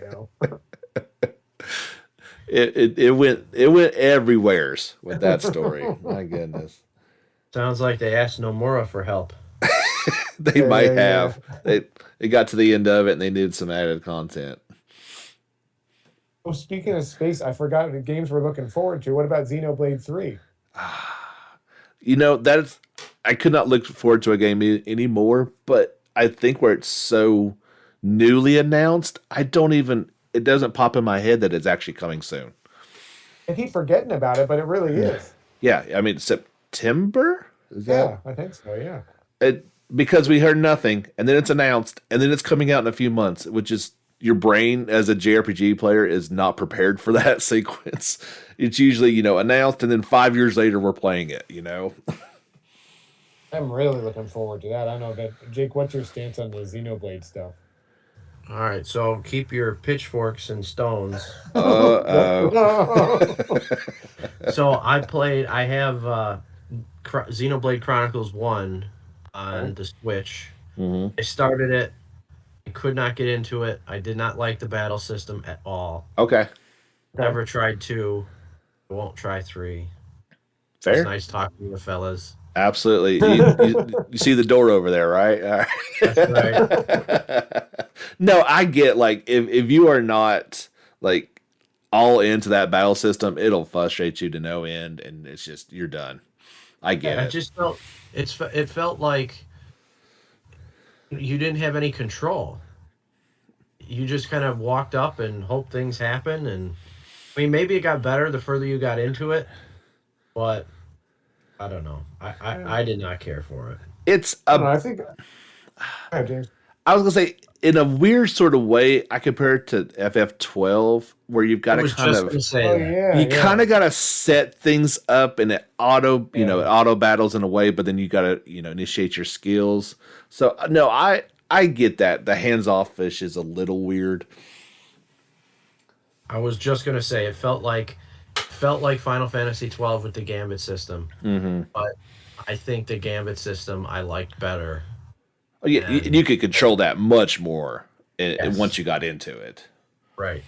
It went everywheres with that story. My goodness, Sounds like they asked Nomura for help. they Yeah, might yeah, have. It got to the end of it and they needed some added content. Oh, speaking of space, I forgot the games we're looking forward to. What about Xenoblade 3? That's I could not look forward to a game anymore. But I think where it's so newly announced, I don't even. It doesn't pop in my head that it's actually coming soon. I keep forgetting about it, but it really is. Yeah, I mean September is that Yeah, I think so. Yeah. it? Because we heard nothing, and then it's announced, and then it's coming out in a few months, which is your brain as a JRPG player is not prepared for that sequence. It's usually announced, and then 5 years later we're playing it. I'm really looking forward to that. I know that. Jake, what's your stance on the Xenoblade stuff? All right, so keep your pitchforks and stones. No. So I have Xenoblade Chronicles 1 on the Switch. Mhm. I started it. I could not get into it. I did not like the battle system at all. Okay, Never tried 2. I won't try 3. It's fair. nice talking to you fellas. Absolutely. You see the door over there, right? All That's right. right. No, I get like if you are not like all into that battle system, it'll frustrate you to no end, and it's just you're done. I get I it. just felt it felt like you didn't have any control. You just kind of walked up and hoped things happen, and I mean maybe it got better the further you got into it, but I don't know. I did not care for it. It's I don't know. a. I think. Hi, James. I was gonna say in a weird sort of way, I compare it to FF12, where you've got I to was kind just of gonna say Oh that. yeah, you yeah. kind of got to set things up and it auto battles in a way, but then you got to initiate your skills. So no, I get that the hands off fish is a little weird. I was just gonna say it felt like Final Fantasy 12 with the Gambit system, Hmm. but I think the Gambit system I liked better. Oh, yeah, And you could control that much more once yes, you got into it. right.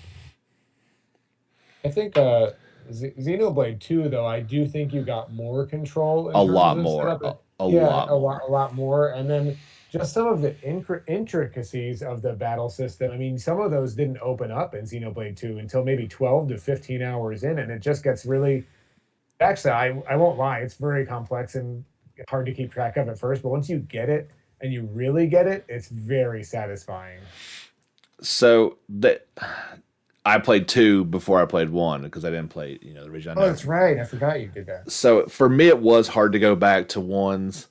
I think Xenoblade 2 though, I do think you got more control in A terms lot of more, setup. a Yeah, lot more. a lot more. And then just some of the intricacies of the battle system. I mean, some of those didn't open up in Xenoblade 2 until maybe 12 to 15 hours in, and it just gets really actually I won't lie, it's very complex and hard to keep track of at first, but once you get it and you really get it, it's very satisfying. So that I played two before I played one because I didn't play the original. Oh, that's right. I forgot you did that. So for me, it was hard to go back to one's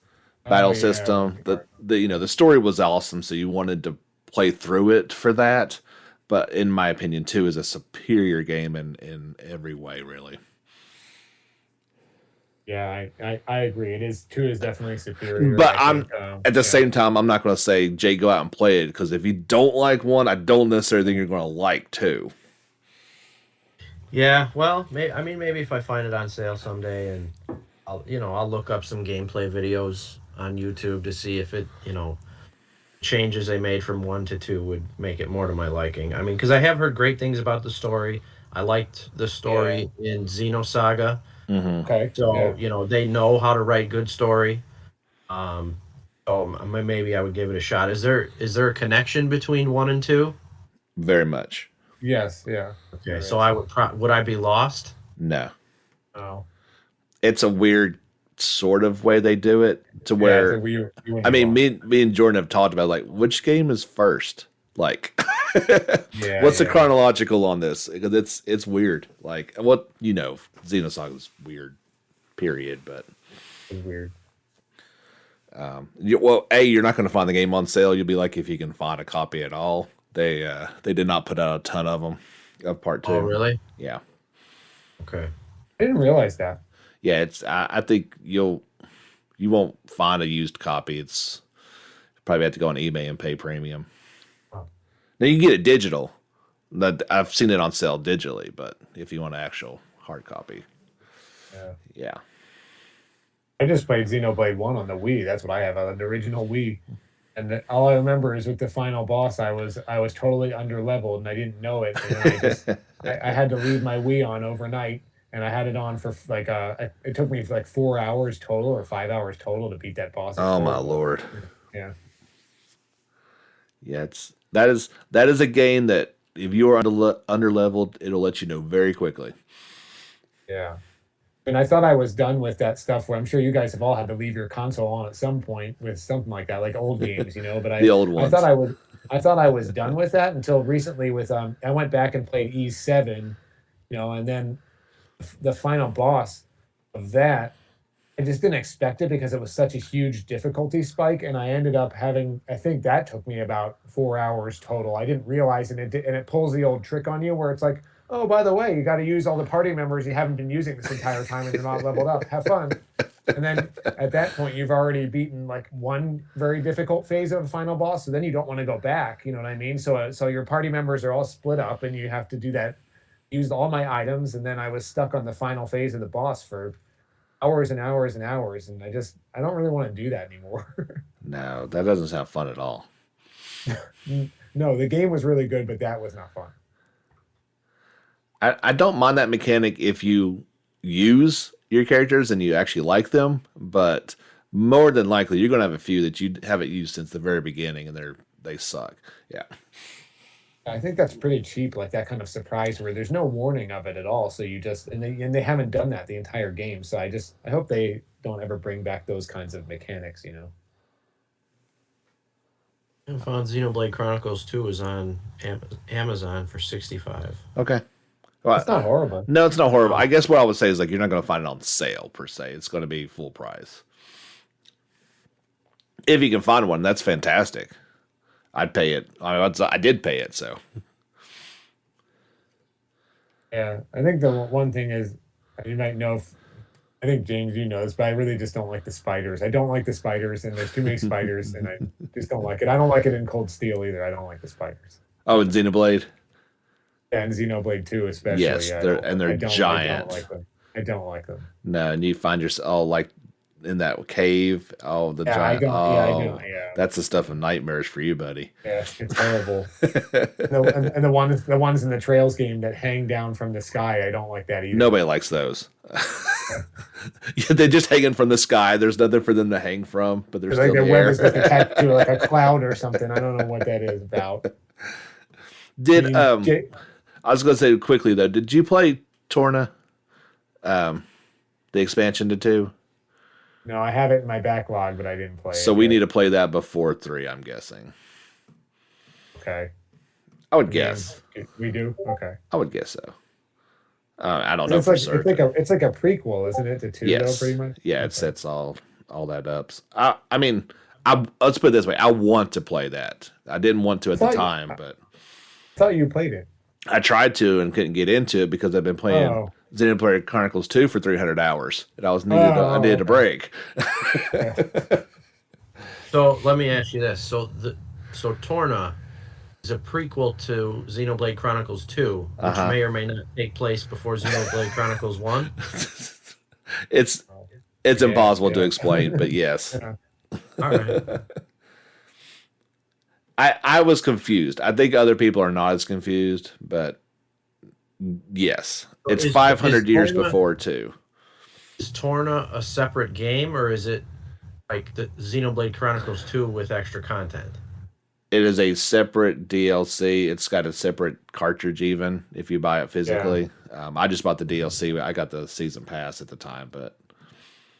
Oh battle yeah, for system. sure. The story was awesome, so you wanted to play through it for that. But in my opinion, two is a superior game in every way, really. Yeah, I agree. It is two is definitely superior. But I I'm think at the yeah. same time, I'm not going to say Jay go out and play it because if you don't like one, I don't necessarily think you're going to like two. Yeah, well, I mean, maybe if I find it on sale someday, and I'll look up some gameplay videos on YouTube to see if changes they made from 1 to 2 would make it more to my liking. I mean, because I have heard great things about the story. I liked the Yeah. story in Xenosaga, Hmm. Okay. so Yeah. they know how to write good story. Um, so maybe I would give it a shot. Is there a connection between 1 and 2? Very much. Yes. Yeah. Okay, There so is. would I be lost? No, Oh. it's a weird sort of way they do it to Yeah. So where you wouldn't I be mean, lost. me and Jordan have talked about like which game is first. Like, Yeah. what's the Yeah. chronological on this? Because it's weird. Like, what Xenosaga is weird. Period. But It's weird. well, you're not going to find the game on sale. You'll be like if you can find a copy at all. They did not put out a ton of them of part Oh, two. really? Yeah, Okay. I didn't realize that. yeah. It's I think you won't find a used copy. It's probably have to go on eBay and pay premium. Oh. Now you can get it digital. I've seen it on sale digitally, but if you want an actual hard copy, Yeah. yeah. I just played Xenoblade 1 on the Wii. That's what I have on the original Wii. And all I remember is with the final boss, I was totally under leveled and I didn't know it. And then I had to leave my Wii on overnight, and I had it on for like it took me like 4 hours total or 5 hours total to beat that boss. It's Oh my horrible. lord. Yeah. Yeah, that is a game that if you are under leveled, it'll let you know very quickly. Yeah. And I thought I was done with that stuff where I'm sure you guys have all had to leave your console on at some point with something like that, like old games, But The old I thought ones. I thought I was done with that until recently with I went back and played E7, and then the final boss of that, I just didn't expect it because it was such a huge difficulty spike, and I ended up having. I think that took me about 4 hours total. I didn't realize, and it pulls the old trick on you where it's like, oh, by the way, you got to use all the party members you haven't been using this entire time, and they're not leveled up. Have fun. And then at that point, you've already beaten like one very difficult phase of a final boss, so then you don't want to go back. You know what I mean? So your party members are all split up, and you have to do that. Used all my items, and then I was stuck on the final phase of the boss for hours and hours and hours, and I don't really want to do that anymore. No, that doesn't sound fun at all. No, the game was really good, but that was not fun. I don't mind that mechanic if you use your characters and you actually like them, but more than likely you're going to have a few that you haven't used since the very beginning, and they suck. Yeah. I think that's pretty cheap, like that kind of surprise where there's no warning of it at all. So you just and they haven't done that the entire game. So I hope they don't ever bring back those kinds of mechanics. I found Xenoblade Chronicles 2 is on Amazon for $65. Okay. Well, It's not horrible. no, it's not horrible. I guess what I would say is like you're not going to find it on sale per se. It's going to be full price. If you can find one, that's fantastic. I'd pay it. I did pay it, so. Yeah, I think the one thing is you might know. I think James, you know this, but I really just don't like the spiders. I don't like the spiders, and there's too many spiders, and I just don't like it. I don't like it in Cold Steel either. I don't like the spiders. Oh, and Xenoblade? And Xenoblade 2 especially. Yes, yeah, they're giant. I don't like them. I don't like them. No, and you find yourself like in that cave. Oh, the Yeah, giant. I Oh, don't. Yeah, that's the stuff of nightmares for you, buddy. yeah, it's horrible. And the ones in the Trails game that hang down from the sky, I don't like that either. Nobody likes those. Yeah, they're just hanging from the sky. There's nothing for them to hang from, but they're It's still like in their the web air. is like attached to like a cloud or something. I don't know what that is about. Did I mean, I was going to say quickly though? Did you play Torna? The expansion to 2. No, I have it in my backlog, but I didn't play it. So we yet. need to play that before 3. I'm guessing. Okay. I would guess. We do? Okay. I would guess so. I don't know It's for like certain. it's like a prequel, isn't it? To 2 though, Yes. pretty much. Yeah, it Okay. sets all that up. I mean, let's put it this way. I want to play that. I didn't want to at the thought you- time, but I thought you played it. I tried to and couldn't get into it because I've been playing Oh. Xenoblade Chronicles 2 for 300 hours, and I needed a okay. break. So let me ask you this: so Torna is a prequel to Xenoblade Chronicles 2, which Uh-huh. may or may not take place before Xenoblade Chronicles 1. It's Yeah, impossible to yeah. explain, but yes. Yeah. All right. I was confused. I think other people are not as confused, but yes, it's Is- 500 is years Torna- before 2. Is Torna a separate game, or is it like the Xenoblade Chronicles 2 with extra content? It is a separate DLC. It's got a separate cartridge, even if you buy it physically. I just bought the DLC. I got the season pass at the time, but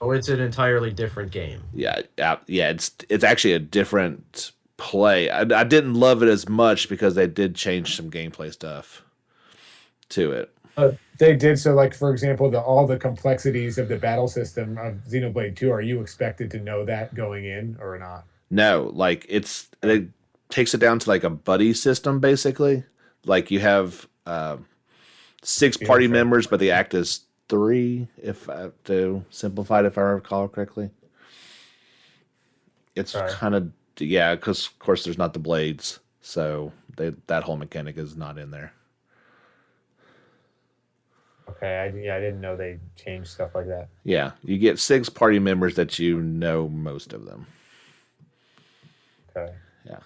Oh, it's an entirely different game. yeah. It's actually a different play. I didn't love it as much because they did change some gameplay stuff to it. They did so, like for example, all the complexities of the battle system of Xenoblade 2. Are you expected to know that going in or not? No, like it takes it down to like a buddy system basically. Like you have 6 party Okay. members, but they act as 3. If I have to simplify it, if I recall correctly, it's Right. kind of because of course there's not the blades, so that whole mechanic is not in there. Okay, I didn't know they changed stuff like that. Yeah, you get 6 party members that you know most of them. Okay. Yeah,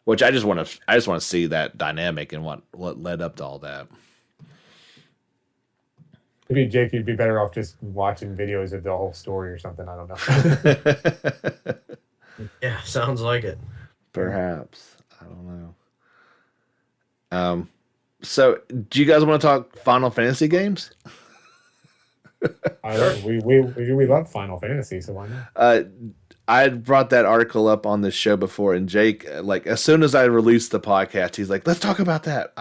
which I just want to see that dynamic and what led up to all that. Maybe Jake, you'd be better off just watching videos of the whole story or something. I don't know. Yeah, sounds like it. Perhaps, I don't know. So, do you guys want to talk Final Fantasy games? We love Final Fantasy, so why not? Uh, I had brought that article up on this show before, and Jake, like as soon as I released the podcast, he's like, "Let's talk about that."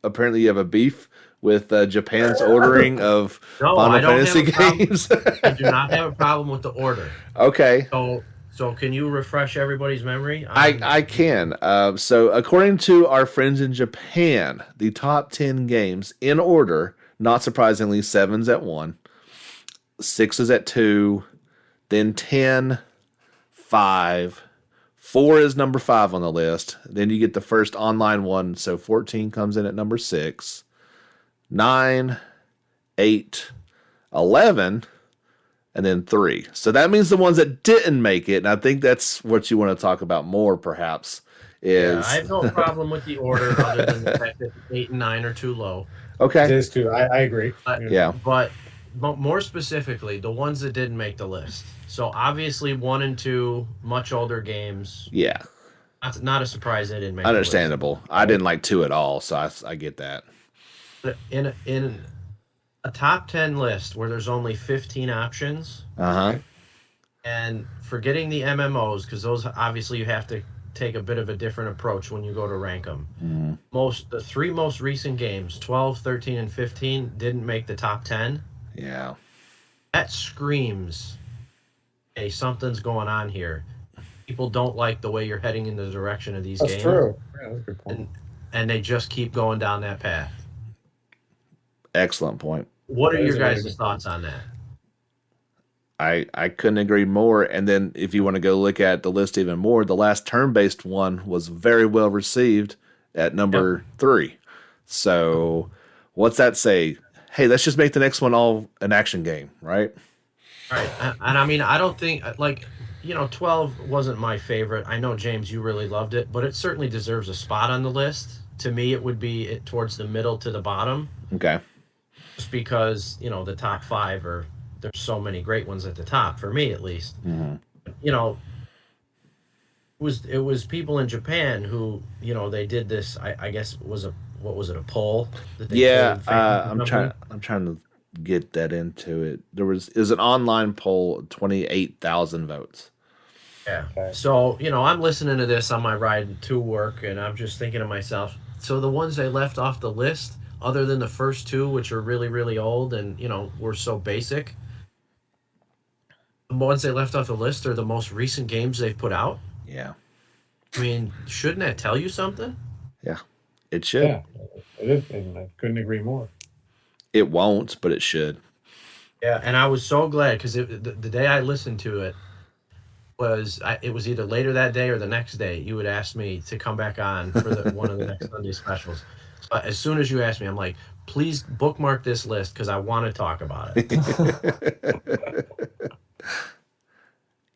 Apparently you have a beef with Japan's ordering of No, Final I don't Fantasy have a problem. games. I do not have a problem with the order. Okay, So can you refresh everybody's memory? I can. So according to our friends in Japan, the top 10 games in order, not surprisingly, 7's at 1, 6 is at 2, then 10, 5, 4 is number 5 on the list. Then you get the first online one, so 14 comes in at number 6, 9, 8, 11, and then 3. So that means the ones that didn't make it, and I think that's what you want to talk about more, perhaps, is... Yeah, I have no problem with the order other than the fact that 8 and 9 are too low. It Okay. is too. I agree. Yeah. But more specifically, the ones that didn't make the list. So obviously 1 and 2, much older games. Yeah. Not a surprise they didn't make Understandable. I didn't like 2 at all, so I get that. the list. In a top 10 list where there's only 15 options, Uh-huh. and forgetting the MMOs, because those obviously you have to take a bit of a different approach when you go to rank them. The 3 most recent games, 12, 13, and 15, didn't make the top 10. Yeah. That screams, hey, something's going on here. People don't like the way you're heading in the direction of these That's games. true. Yeah, that's a good point. And they just keep going down that path. Excellent point. What are That is your a very guys' good thoughts on that? I couldn't agree more. And then if you want to go look at the list even more, the last turn-based one was very well received at number 3. So what's that say? Hey, let's just make the next one all an action game, right? Right. And I mean, I don't think, 12 wasn't my favorite. I know, James, you really loved it, but it certainly deserves a spot on the list. To me, it would be towards the middle to the bottom, Okay. just because, the top 5 there's so many great ones at the top, for me at least. You know, it was people in Japan who, they did this, I guess, what was it, a poll that they Yeah, polled fans or I'm trying to get that into it. Is an online poll, 28,000 votes. Yeah. Okay. So, I'm listening to this on my ride to work, and I'm just thinking to myself, so the ones they left off the list, other than the first 2, which are really, really old and, were so basic, the ones they left off the list are the most recent games they've put out. Yeah. I mean, shouldn't that tell you something? Yeah. It should. Yeah, it is, and I couldn't agree more. It won't, but it should. Yeah, and I was so glad because the day I listened to it it was either later that day or the next day. You would ask me to come back on for one of the next Sunday specials. But as soon as you asked me, I'm like, please bookmark this list because I want to talk about it.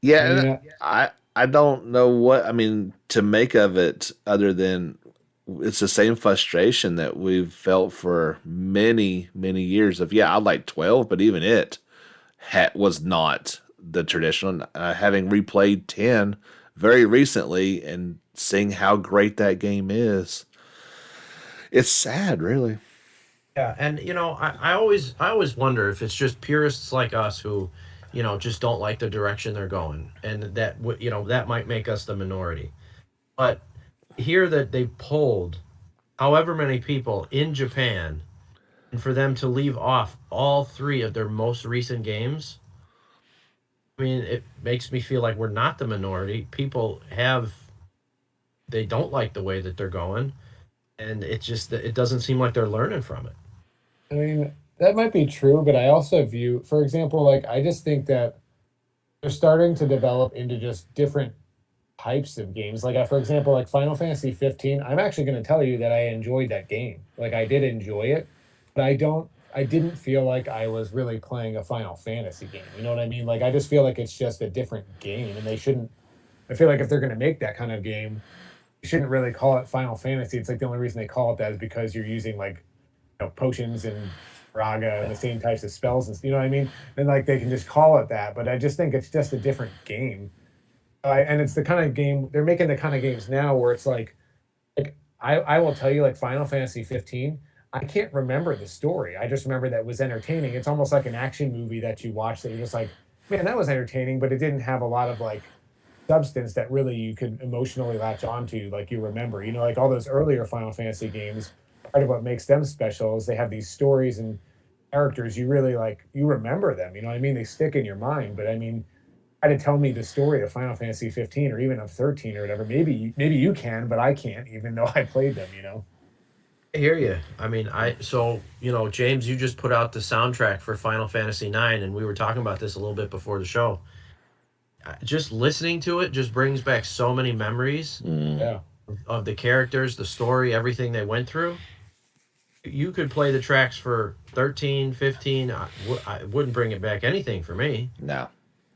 Yeah, I don't know what to make of it other than it's the same frustration that we've felt for many, many years of, I like 12, but even it was not the traditional. Having replayed 10 very recently and seeing how great that game is, it's sad, really. Yeah, and I always wonder if it's just purists like us who, just don't like the direction they're going, and that might make us the minority. But here that they polled however many people in Japan, and for them to leave off all 3 of their most recent games, I mean, it makes me feel like we're not the minority. People they don't like the way that they're going, and it doesn't seem like they're learning from it. I mean, that might be true, but I also view, for example, like I just think that they're starting to develop into just different types of games. Like, for example, like Final Fantasy 15, I'm actually going to tell you that I enjoyed that game. Like, I did enjoy it, but I didn't feel like I was really playing a Final Fantasy game. You know what I mean? Like, I just feel like it's just a different game, and I feel like if they're going to make that kind of game, you shouldn't really call it Final Fantasy. It's like the only reason they call it that is because you're using like, potions and raga and the same types of spells, and you know what I mean? And like they can just call it that, but I just think it's just a different game. And it's the kind of game they're making, the kind of games now where it's like I will tell you, like Final Fantasy 15, I can't remember the story. I just remember that it was entertaining. It's almost like an action movie that you watch that you're just like, man, that was entertaining, but it didn't have a lot of like substance that really you could emotionally latch onto, like you remember. You know, like all those earlier Final Fantasy games, part of what makes them special is they have these stories and characters you really like, you remember them. You know what I mean? They stick in your mind. But I mean, try to tell me the story of Final Fantasy 15 or even of 13 or whatever. Maybe you can, but I can't, even though I played them. You know. I hear you. I mean, James, you just put out the soundtrack for Final Fantasy 9, and we were talking about this a little bit before the show. Just listening to it just brings back so many memories Yeah. of the characters, the story, everything they went through. You could play the tracks for 13, 15. I wouldn't bring it back anything for me. No,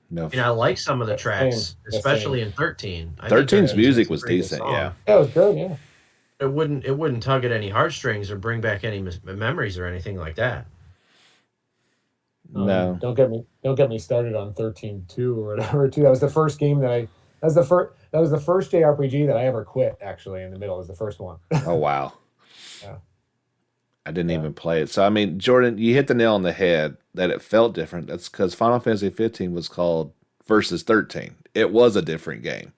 no. I mean, I like some of the tracks, The same. especially in 13. I think 13's 13 music is a was pretty good decent. song. Yeah. Yeah, it was good. Yeah. It wouldn't tug at any heartstrings or bring back any memories or anything like that. No. Don't get me started on 13-2 or whatever. Too. That was the first game that I. That was the first JRPG that I ever quit. Actually, in the middle, it was the first one. Oh wow. Yeah. I didn't Yeah. even play it. So I mean, Jordan, you hit the nail on the head that it felt different. That's because Final Fantasy 15 was called versus 13. It was a different game.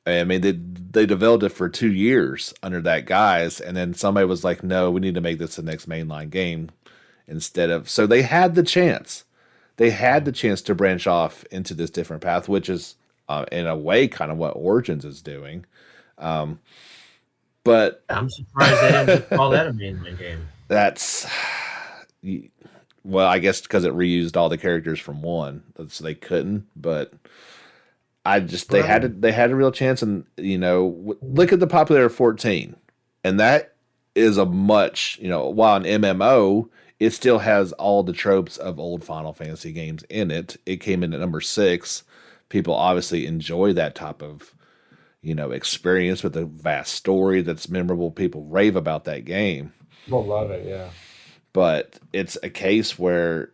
I mean, they developed it for 2 years under that guise, and then somebody was like, "No, we need to make this the next mainline game instead of." So they had the chance. They had the chance to branch off into this different path, which is, in a way, kind of what Origins is doing. But I'm surprised they didn't just call that a mainline game. that's well, I guess because it reused all the characters from one, so they couldn't. But I just they had a real chance, and look at the popularity of 14, and that is a much while an MMO, it still has all the tropes of old Final Fantasy games in it. It came in at number 6. People obviously enjoy that type of experience with a vast story that's memorable. People rave about that game. People love it. Yeah. But it's a case where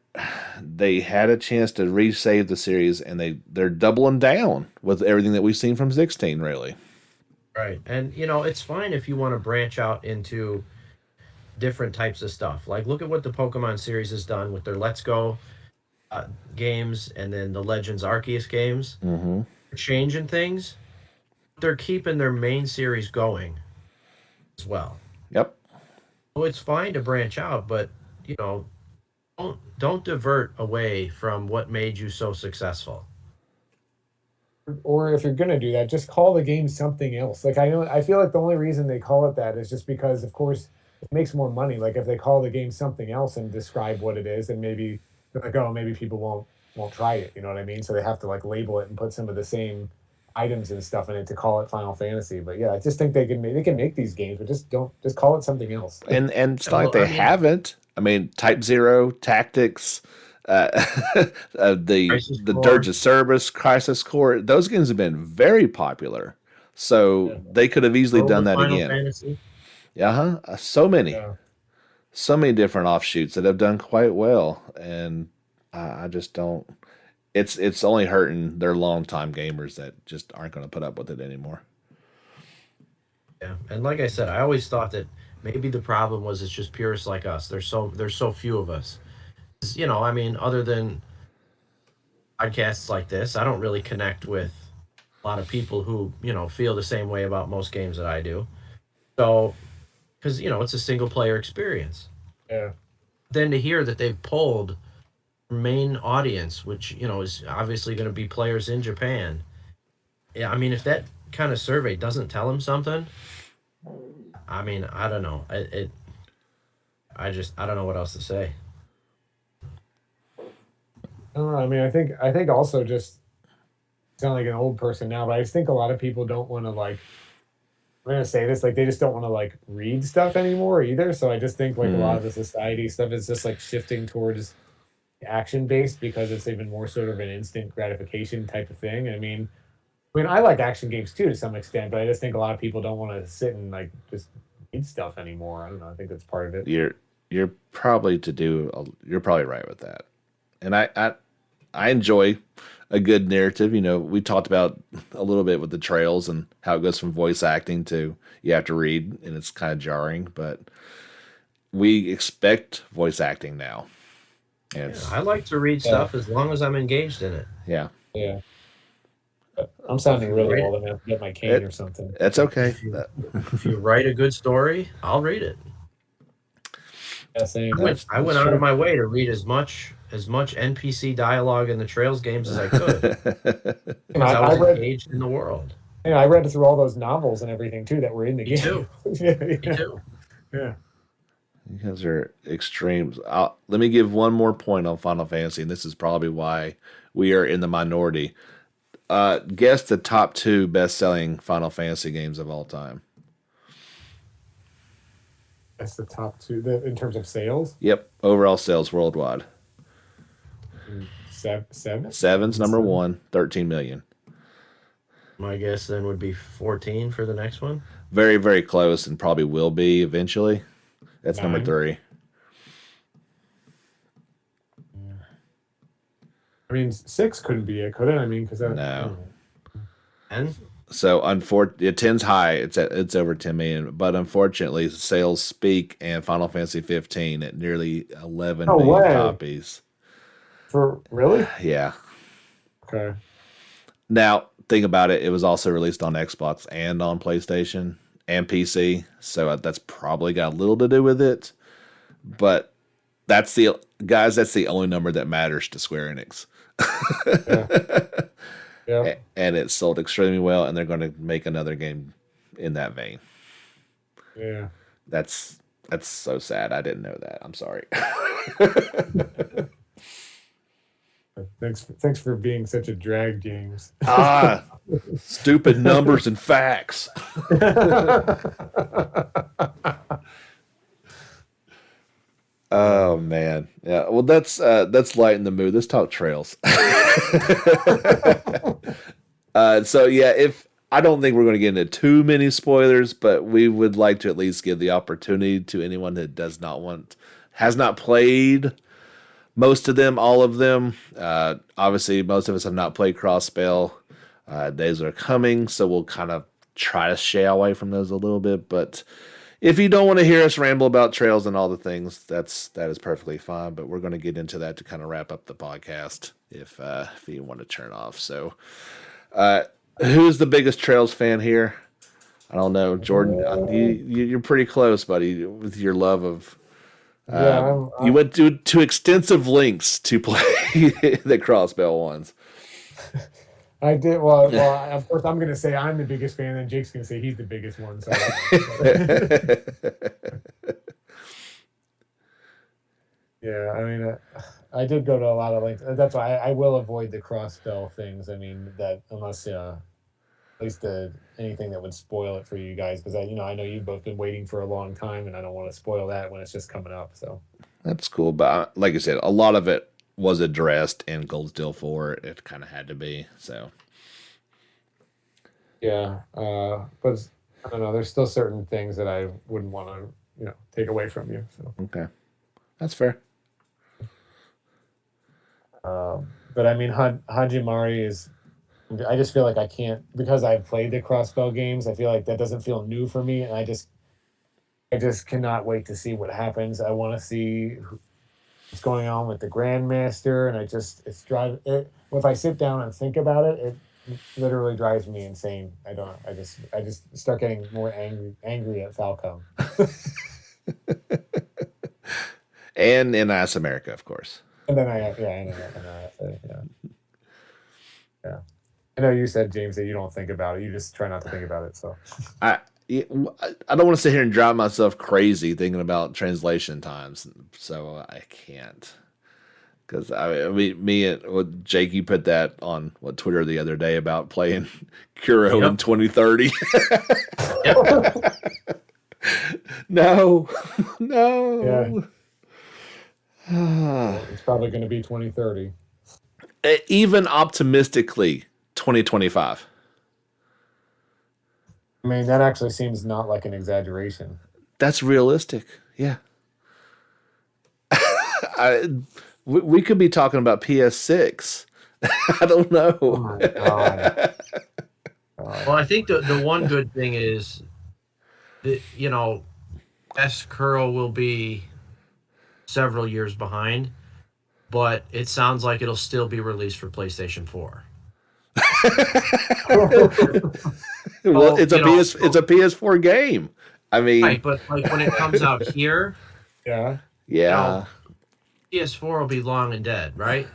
they had a chance to resave the series, and they're doubling down with everything that we've seen from 16, really. Right. And, it's fine if you want to branch out into different types of stuff. Like, look at what the Pokemon series has done with their Let's Go games and then the Legends Arceus games. Mm-hmm. They're changing things. They're keeping their main series going as well. Yep. So it's fine to branch out, but, don't divert away from what made you so successful. Or if you're gonna do that, just call the game something else. Like I feel like the only reason they call it that is just because, of course, it makes more money. Like if they call the game something else and describe what it is, then maybe they're like, oh, maybe people won't try it. You know what I mean? So they have to like label it and put some of the same items and stuff in it to call it Final Fantasy. But yeah, I just think they can make these games, but just call it something else. And it's not like they haven't. I mean, Type Zero, Tactics, the Dirge of Cerberus, Crisis Core, those games have been very popular. So they could have easily done that Final again. Fantasy. Yeah, so many different offshoots that have done quite well, and I just don't. It's only hurting their longtime gamers that just aren't going to put up with it anymore. Yeah, and like I said, I always thought that maybe the problem was it's just purists like us. There's so few of us. I mean, other than podcasts like this, I don't really connect with a lot of people who feel the same way about most games that I do. So, because it's a single player experience. Yeah. Then to hear that they've pulled main audience, which is obviously going to be players in Japan. Yeah, I mean, if that kind of survey doesn't tell them something, I mean, I don't know. I don't know what else to say. I don't know. I mean, I think also just sound like an old person now, but I just think a lot of people don't want to like. I'm gonna say this, like they just don't want to like read stuff anymore either. So I just think like a lot of the society stuff is just like shifting towards action based because it's even more sort of an instant gratification type of thing. I mean, I like action games too to some extent, but I just think a lot of people don't want to sit and like just read stuff anymore. I don't know. I think that's part of it. You're probably right with that, and I enjoy a good narrative. We talked about a little bit with the trails and how it goes from voice acting to you have to read, and it's kind of jarring, but we expect voice acting now. And I like to read stuff as long as I'm engaged in it. yeah. Yeah. I'm sounding really old. I'm going to have to get my cane or something. That's okay. If you write a good story, I'll read it. Yeah, same. I went out of my way to read as much NPC dialogue in the Trails games as I could. I was engaged in the world. Yeah, I read through all those novels and everything too that were in the game. Too. Me too. Yeah. You guys are extremes. Let me give one more point on Final Fantasy, and this is probably why we are in the minority. Guess the top 2 best-selling Final Fantasy games of all time. That's the top 2 in terms of sales? Yep, overall sales worldwide. 7? 7's number 1, 13 million. My guess then would be 14 for the next one. Very, very close, and probably will be eventually. That's 9. number 3. I mean, 6 couldn't be it, could it? I mean, because No. And So 10's high. It's over 10 million, but unfortunately, sales speak and Final Fantasy 15 at nearly 11 million copies. For really? Yeah. Okay. Now think about it. It was also released on Xbox and on PlayStation and PC, so that's probably got a little to do with it. But that's the only number that matters to Square Enix. Yeah. And it sold extremely well, and they're going to make another game in that vein. Yeah. That's so sad. I didn't know that. I'm sorry. Thanks for being such a drag, James. Stupid numbers and facts. Oh man, yeah. Well, that's lighten the mood. Let's talk trails. So yeah, if I don't think we're going to get into too many spoilers, but we would like to at least give the opportunity to anyone that has not played most of them, all of them. Obviously, most of us have not played Cross Spell. Days are coming, so we'll kind of try to shy away from those a little bit, but. If you don't want to hear us ramble about trails and all the things, that is perfectly fine. But we're going to get into that to kind of wrap up the podcast if you want to turn off. So, who's the biggest Trails fan here? I don't know, Jordan. You're pretty close, buddy, with your love of. You went to extensive lengths to play the Crossbell ones. I did. Well, of course, I'm going to say I'm the biggest fan, and Jake's going to say he's the biggest one. So. Yeah, I mean, I did go to a lot of lengths. That's why I will avoid the cross-spell things. I mean, that unless at least anything that would spoil it for you guys, because I know you've both been waiting for a long time, and I don't want to spoil that when it's just coming up. So that's cool, but like I said, a lot of it was addressed in Gold Steel 4. It kind of had to be. So yeah, but I don't know. There's still certain things that I wouldn't want to take away from you. So okay, that's fair. But I mean, Hajimari is. I just feel like I can't, because I've played the Crossbow games. I feel like that doesn't feel new for me, and I just cannot wait to see what happens. I want to see what's going on with the Grandmaster, and it's driving it. If I sit down and think about it, it literally drives me insane. I just start getting more angry at Falcom. And in Ice America, of course. And then yeah. I know you said, James, that you don't think about it. You just try not to think about it. So I don't want to sit here and drive myself crazy thinking about translation times, so I can't. Because me and Jake, you put that on Twitter the other day about playing Kuro in 2030. No. Yeah. It's probably going to be 2030. Even optimistically, 2025. I mean, that actually seems not like an exaggeration. That's realistic. Yeah. We could be talking about PS6 I don't Oh know. my god. Well, I think the one good thing is that, S Curl will be several years behind, but it sounds like it'll still be released for PlayStation 4. Well, So, it's a PS4 game. I mean, right, but like when it comes out here, Yeah. you know, yeah, PS4 will be long and dead, right?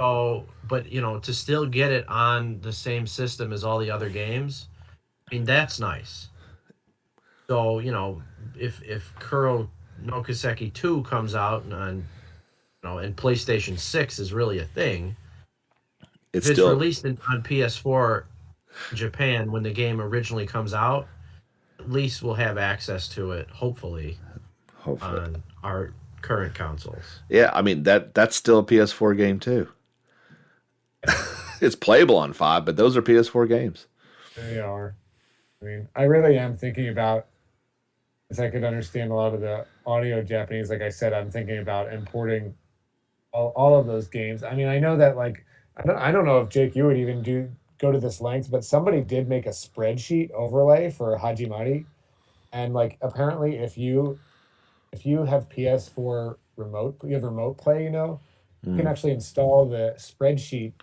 So, but to still get it on the same system as all the other games, I mean that's nice. So, if Kuro no Kiseki 2 comes out and PlayStation 6 is really a thing, it's if it's still released on PS4 in Japan when the game originally comes out, at least we'll have access to it, hopefully, hopefully. on our current consoles. Yeah, I mean that's still a PS4 game too. It's playable on 5, but those are PS4 games. They are. I mean, I really am thinking about, as I could understand a lot of the audio Japanese, like I said, I'm thinking about importing all of those games. I mean, I know that like I don't know if Jake you would even go to this length, but somebody did make a spreadsheet overlay for Hajimari, and like apparently if you have PS4 remote, you have remote play, you can Mm, actually install the spreadsheet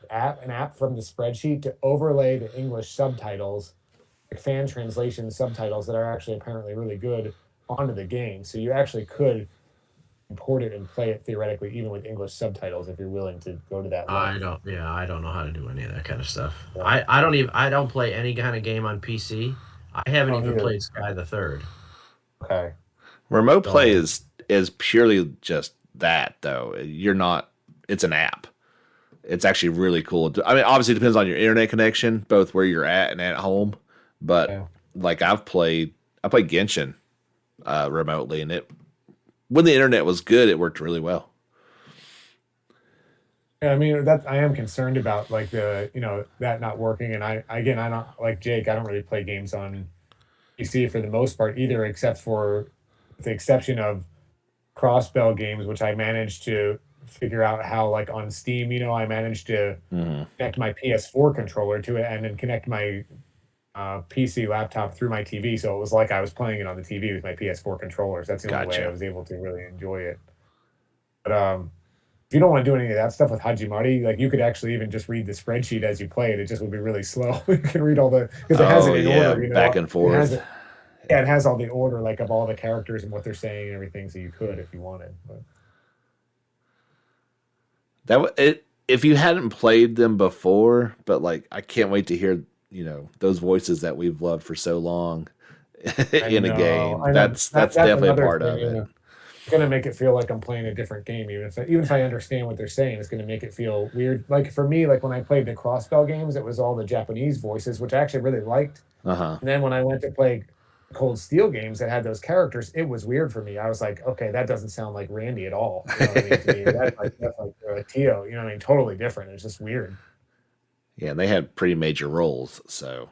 an app from the spreadsheet to overlay the English subtitles, like fan translation subtitles that are actually apparently really good onto the game. So you actually could import it and play it theoretically even with English subtitles if you're willing to go to that length. I don't know how to do any of that kind of stuff. Yeah. I don't play any kind of game on PC. I haven't Oh, even neither. played Sky the Third. Okay. Remote play So, is purely just that though. You're not. It's an app. It's actually really cool. I mean, obviously it depends on your internet connection, both where you're at and at home. But Yeah. like I played Genshin remotely, and it when the internet was good, it worked really well. Yeah, I mean that I am concerned about like that not working. And I don't like Jake. I don't really play games on PC for the most part either, except for with the exception of cross-bell games, which I managed to figure out how, like on Steam, I managed to Hmm. connect my PS4 controller to it and then connect my PC laptop through my TV. So it was like I was playing it on the TV with my PS4 controllers. That's the only way I Gotcha. was able to really enjoy it. But if you don't want to do any of that stuff with Hajimari, like you could actually even just read the spreadsheet as you play it. It just would be really slow. You can read all the because it has Oh it in yeah, order. back and It has forth. it. Yeah, it has all the order like of all the characters and what they're saying and everything. So you could if you wanted. But It if you hadn't played them before, but like I can't wait to hear those voices that we've loved for so long I in a know, game. I know. That's That's definitely a another part thing. of it. It's gonna make it feel like I'm playing a different game, even if I understand what they're saying. It's gonna make it feel weird. Like for me, like when I played the crossbell games, it was all the Japanese voices, which I actually really liked. Uh huh. And then when I went to play Cold Steel games that had those characters, it was weird for me. I was like, okay, that doesn't sound like Randy at all. You know what I mean? To me, that's like Tio. You know what I mean? Totally different. It's just weird. Yeah, and they had pretty major roles, so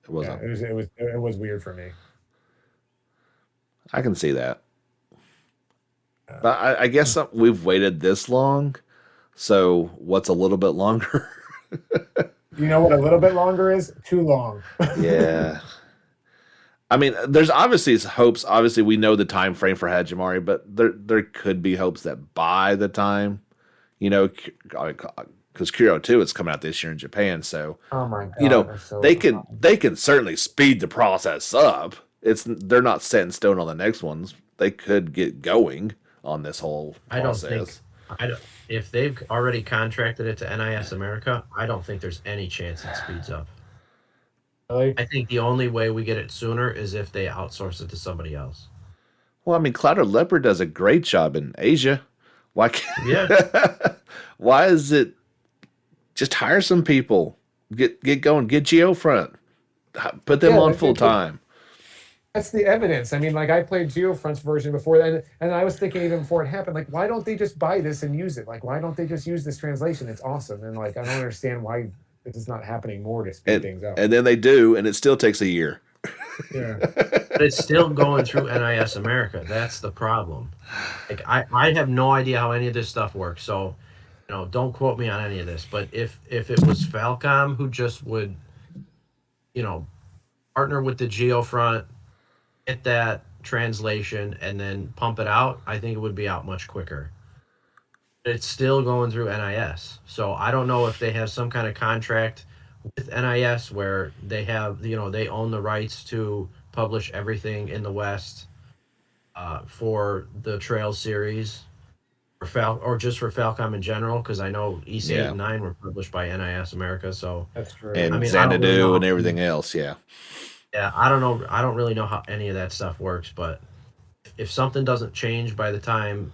it Yeah, wasn't. it was weird for me. I can see that. Uh, But I guess we've waited this long, so what's a little bit longer? you know what? A little bit longer is too long. Yeah. I mean, there's obviously hopes. Obviously, we know the time frame for Hajimari, but there could be hopes that by the time, because Kuro 2 is coming out this year in Japan, so Oh my you god, know that's so they can certainly speed the process up. They're not set in stone on the next ones. They could get going on this whole I don't think process. I don't, if they've already contracted it to NIS America, I don't think there's any chance it speeds up. really. I think the only way we get it sooner is if they outsource it to somebody else. Well, I mean, Cloud Leopard does a great job in Asia. Why Yeah, can't, why is it just hire some people, get going, get Geofront, put them Yeah, on full time. that's the evidence. I mean, like I played Geofront's version before that, and I was thinking even before it happened, like why don't they just buy this and use it? Like why don't they just use this translation? It's awesome, and like I don't understand why this is not happening more to speed and things up. and then they do, and it still takes a year. Yeah, but it's still going through NIS America. That's the problem. Like I have no idea how any of this stuff works. So don't quote me on any of this, but if it was Falcom who just would, you know, partner with the Geofront, get that translation, and then pump it out, I think it would be out much quicker. It's still going through NIS, so I don't know if they have some kind of contract with NIS where they have, they own the rights to publish everything in the West for the Trail series, or just for Falcom in general, because I know EC8 Yeah. and 9 were published by NIS America. So That's true. And I mean, I don't really Xanadu know and how- everything else. Yeah. yeah, I don't know. I don't really know how any of that stuff works, but if something doesn't change by the time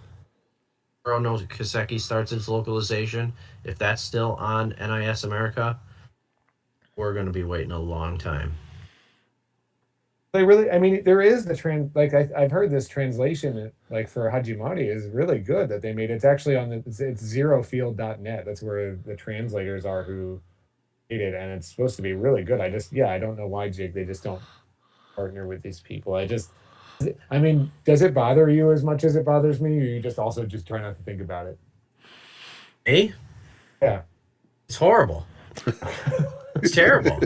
Kuro Kaseki starts its localization, if that's still on NIS America, we're going to be waiting a long time. They really, I mean, there is like I've heard this translation like for Hajimari is really good that they made. It's actually on it's zerofield.net. That's where the translators are who made it, and it's supposed to be really good. I don't know why, Jake, they just don't partner with these people. I mean, does it bother you as much as it bothers me, or you just also just try not to think about it? Me? Yeah. It's horrible. It's terrible.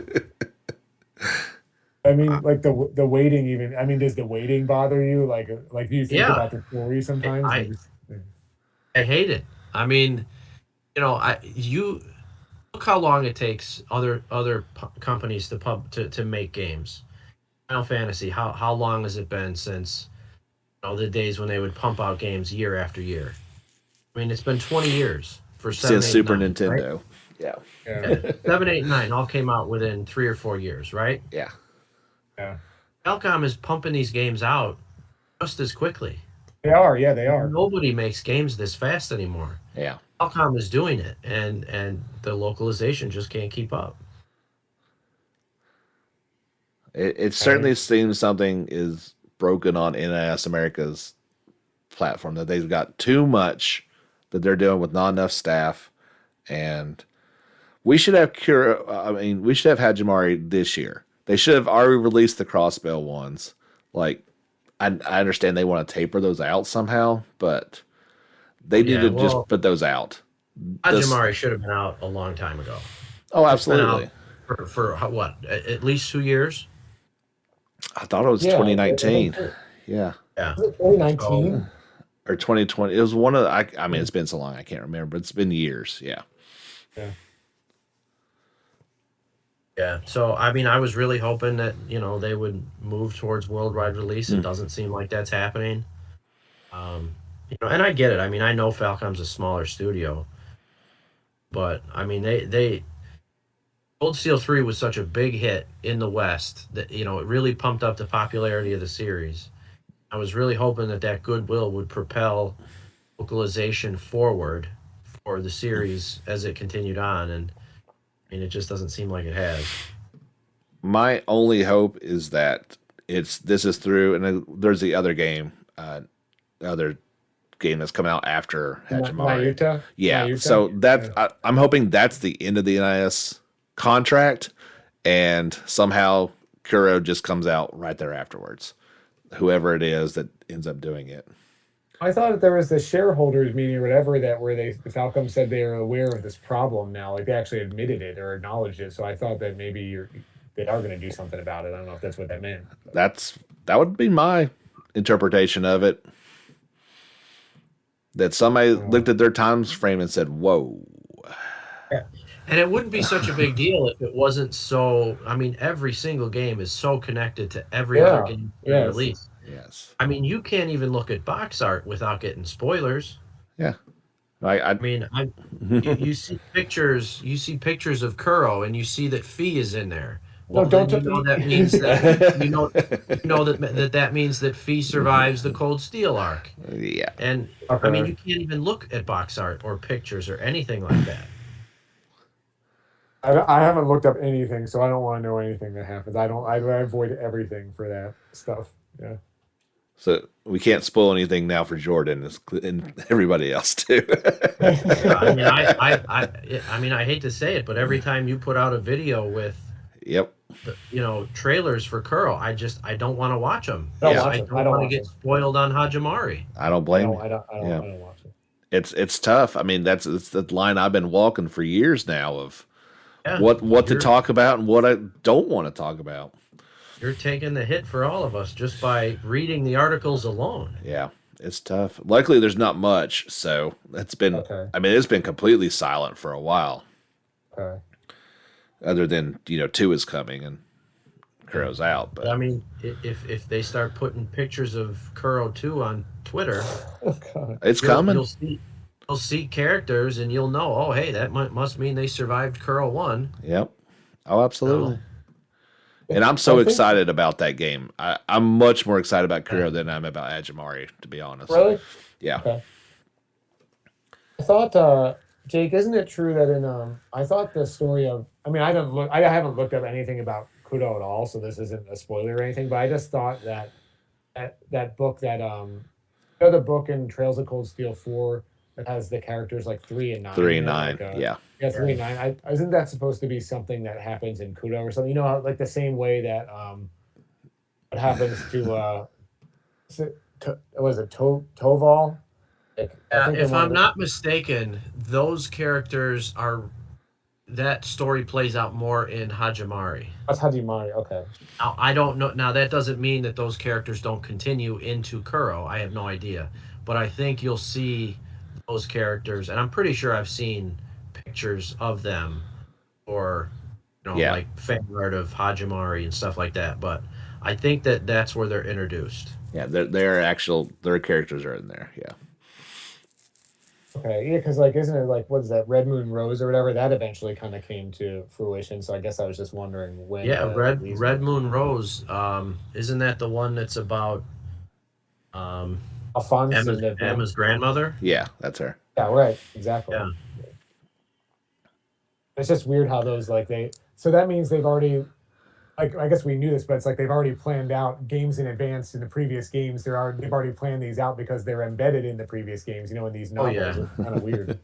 I mean, like the waiting even. I mean, does the waiting bother you? Like do you think Yeah. about the story sometimes? I hate it. I mean, you look how long it takes other companies to make games. Final Fantasy, how long has it been since the days when they would pump out games year after year? I mean, it's been 20 years for 7, Since 8, Super 9, Nintendo. right? Yeah. Yeah. 7, 8, 9 all came out within 3 or 4 years, right? Yeah. Yeah. Falcom is pumping these games out just as quickly. They are. Yeah, they are. Nobody makes games this fast anymore. Yeah. Falcom is doing it, and the localization just can't keep up. It certainly seems something is broken on NIS America's platform, that they've got too much that they're doing with not enough staff, and we should have we should have Hajimari this year. They should have already released the Crossbell ones. Like, I understand they want to taper those out somehow, but they need to just put those out. Hajimari should have been out a long time ago. Oh, absolutely. For what? At least 2 years? I thought it was 2019. Yeah. 2019 or 2020. It was one of the, I mean, it's been so long I can't remember, but it's been years. Yeah. Yeah. Yeah. So I mean, I was really hoping that they would move towards worldwide release. It doesn't seem like that's happening. And I get it. I mean, I know Falcom's a smaller studio, but I mean, they Cold Steel 3 was such a big hit in the West that it really pumped up the popularity of the series. I was really hoping that goodwill would propel localization forward for the series as it continued on, and I mean, it just doesn't seem like it has. My only hope is that this is through, and then there's the other game, that's coming out after Hajimari. Mayuta? Yeah, Mayuta? so I'm hoping that's the end of the NIS contract, and somehow Kuro just comes out right there afterwards. Whoever it is that ends up doing it. I thought that there was the shareholders meeting or whatever where Falcom said they are aware of this problem now, like they actually admitted it or acknowledged it. So I thought that maybe they are going to do something about it. I don't know if that's what that meant. That would be my interpretation of it. That somebody looked at their time frame and said, "Whoa." Yeah. And it wouldn't be such a big deal if it wasn't so. I mean, every single game is so connected to every other game release. Yes. I mean, you can't even look at box art without getting spoilers. Yeah. You see pictures. You see pictures of Kuro, and you see that Fee is in there. Well, that means that that means that Fee survives the Cold Steel arc. Yeah. And I mean, you can't even look at box art or pictures or anything like that. I haven't looked up anything, so I don't want to know anything that happens. I avoid everything for that stuff. Yeah. So we can't spoil anything now for Jordan and everybody else too. I mean, I hate to say it, but every time you put out a video with, trailers for Kuro, I don't want to watch them. I don't want to get spoiled on Hajimari. I don't blame you. I don't watch it. It's tough. I mean, it's the line I've been walking for years now of Yeah, what to you're talk about and what I don't want to talk about. you're taking the hit for all of us just by reading the articles alone. Yeah, it's tough. Luckily, there's not much, so it's been. Okay. I mean, it's been completely silent for a while, Okay. other than two is coming and Yeah. Kuro's out. But But I mean, if they start putting pictures of Kuro 2 on Twitter, Oh God. it's you'll coming. you'll see you'll see characters and you'll know, oh hey, that must mean they survived Kuro 1. Yep. Oh, No. absolutely. And I'm I so think excited about that game. I'm much more excited about Yeah. Kuro than I'm about Ajimari, to be honest. really. Yeah. Okay. I thought, Jake, isn't it true that in I thought the story of I haven't looked up anything about Kudo at all, so this isn't a spoiler or anything, but I just thought that that book that the book in Trails of Cold Steel 4 that has the characters like 3 and 9 Three in and it, nine. like Yeah. yeah, 3 and 9. Isn't that supposed to be something that happens in Kudo or something? You know, like the same way that what happens to was it Toval? Like, I think in If one of I'm the not mistaken, those characters are that story plays out more in Hajimari. that's Hajimari. Okay. Now, I don't know. Now, that doesn't mean that those characters don't continue into Kuro. I have no idea. But I think you'll see those characters, and I'm pretty sure I've seen pictures of them or, Yeah. like fan art of Hajimari and stuff like that. But I think that that's where they're introduced. Yeah. Their characters are in there. Yeah. Okay, yeah, because like, isn't it like what is that Red Moon Rose or whatever? That eventually kind of came to fruition. So I guess I was just wondering when Yeah, these Red Moon Rose. Isn't that the one that's about Alphonse and Emma's grandmother? Yeah. That's her. yeah, right, exactly. Yeah. It's just weird how those like they. So that means they've already, like, I guess we knew this, but it's like they've already planned out games in advance in the previous games. They've already planned these out because they're embedded in the previous games. You know, in these Oh, novels. yeah. It's kind of weird.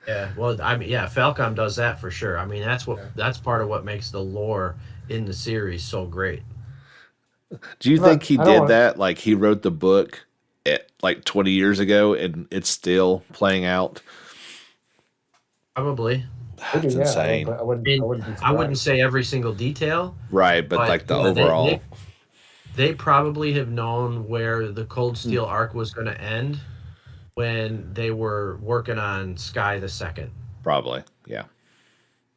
Yeah, well, I mean, yeah, Falcom does that for sure. I mean, Yeah. that's part of what makes the lore in the series so great. Do you I'm think not, he I don't did want. that? Like he wrote the book like 20 years ago and it's still playing out? Probably. Maybe, That's yeah. insane. I I wouldn't. I mean, wouldn't be I wouldn't surprised. say every single detail, Right. But but like the yeah, overall. they probably have known where the Cold Hmm. Steel arc was going to end when they were working on Sky the Second. Probably. Yeah.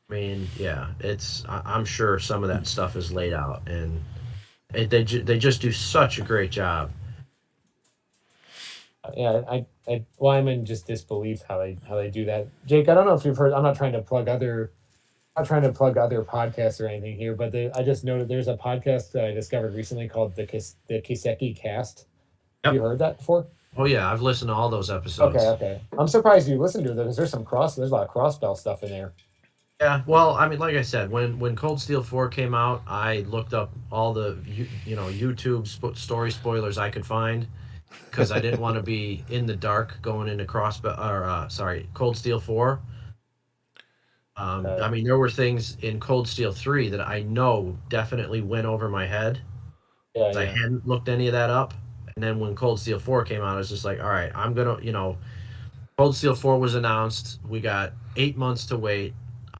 I mean, yeah, I'm sure some of that stuff is laid out, and they just do such a great job. Yeah, well, I'm in just disbelief how they do that. Jake, I don't know if you've heard. I'm not trying to plug other podcasts or anything here, but I just noted there's a podcast that I discovered recently called the Kiseki Cast. Have Yep. you heard that before? Oh yeah, I've listened to all those episodes. Okay. I'm surprised you listened to it because there's a lot of cross-bell stuff in there. Yeah, well, I mean, like I said, when Cold Steel 4 came out, I looked up all the YouTube story spoilers I could find because I didn't want to be in the dark going into Cold Steel 4. I mean, there were things in Cold Steel 3 that I know definitely went over my head. Yeah, 'Cause I hadn't looked any of that up. And then when Cold Steel 4 came out, I was just like, all right, I'm going to, Cold Steel 4 was announced. We got 8 months to wait.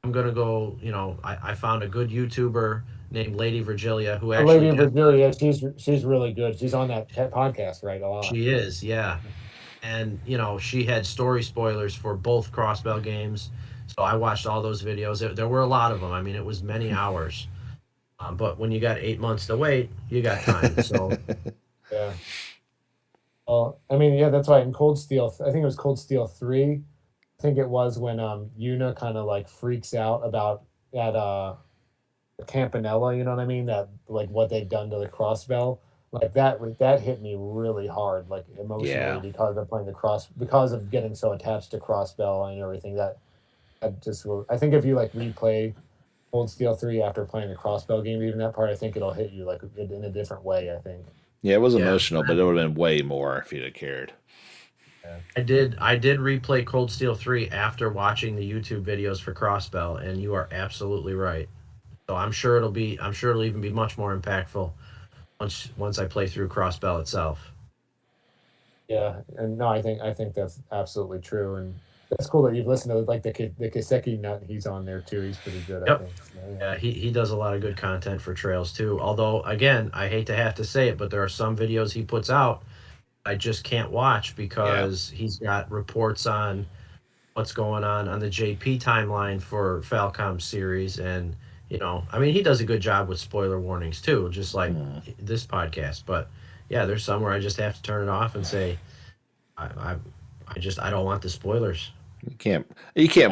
I'm going to go, I found a good YouTuber named Lady Virgilia who actually Lady Virgilia, she's really good. She's on that podcast, right? A lot. She is, yeah. And, she had story spoilers for both Crossbell games. So I watched all those videos. There were a lot of them. I mean, it was many hours. But when you got 8 months to wait, you got time. So Yeah. Well, I mean, yeah, that's why in Cold Steel, I think it was Cold Steel 3. I think it was when Yuna kind of like freaks out about that Campanella, you know what I mean? That like what they've done to the Crossbell. Like that hit me really hard, like emotionally, Yeah. because of because of getting so attached to Crossbell and everything. I think if you like replay Cold Steel 3 after playing the Crossbell game, even that part, I think it'll hit you like in a different way, I think. Yeah, it was Yeah. emotional, but it would have been way more if you'd have cared. I did replay Cold Steel 3 after watching the YouTube videos for Crossbell, and you are absolutely right. So I'm sure it'll even be much more impactful once I play through Crossbell itself. Yeah, and no, I think that's absolutely true, and that's cool that you've listened to like the Kiseki nut. He's on there too. He's pretty good, I Yep. think. So, yeah. Yeah, he does a lot of good content for Trails too. Although, again, I hate to have to say it, but there are some videos he puts out I just can't watch Yeah. because he's got reports on what's going on the JP timeline for Falcom series, and I mean, he does a good job with spoiler warnings too, just like Hmm. this podcast. But yeah, there's some where I just have to turn it off and say, I, I, I don't want the spoilers. You can't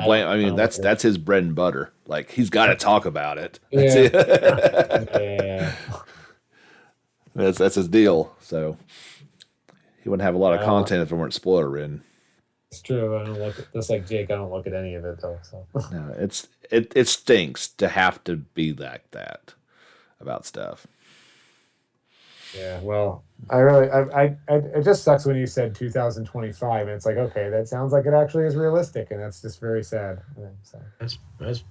blame. I I mean, don't like that's his bread and butter. Like he's got to Yep. talk about it. That's Yeah, it. Yeah. yeah, That's his deal. So he wouldn't have a lot yeah. of content if it weren't spoiler ridden. It's true. I don't look at just like Jake. I don't look at any of it though. So No, it stinks to have to be like that about stuff. yeah. Well, I really, it just sucks when you said 2025, and it's like, okay, that sounds like it actually is realistic, and that's just very sad. Yeah, so,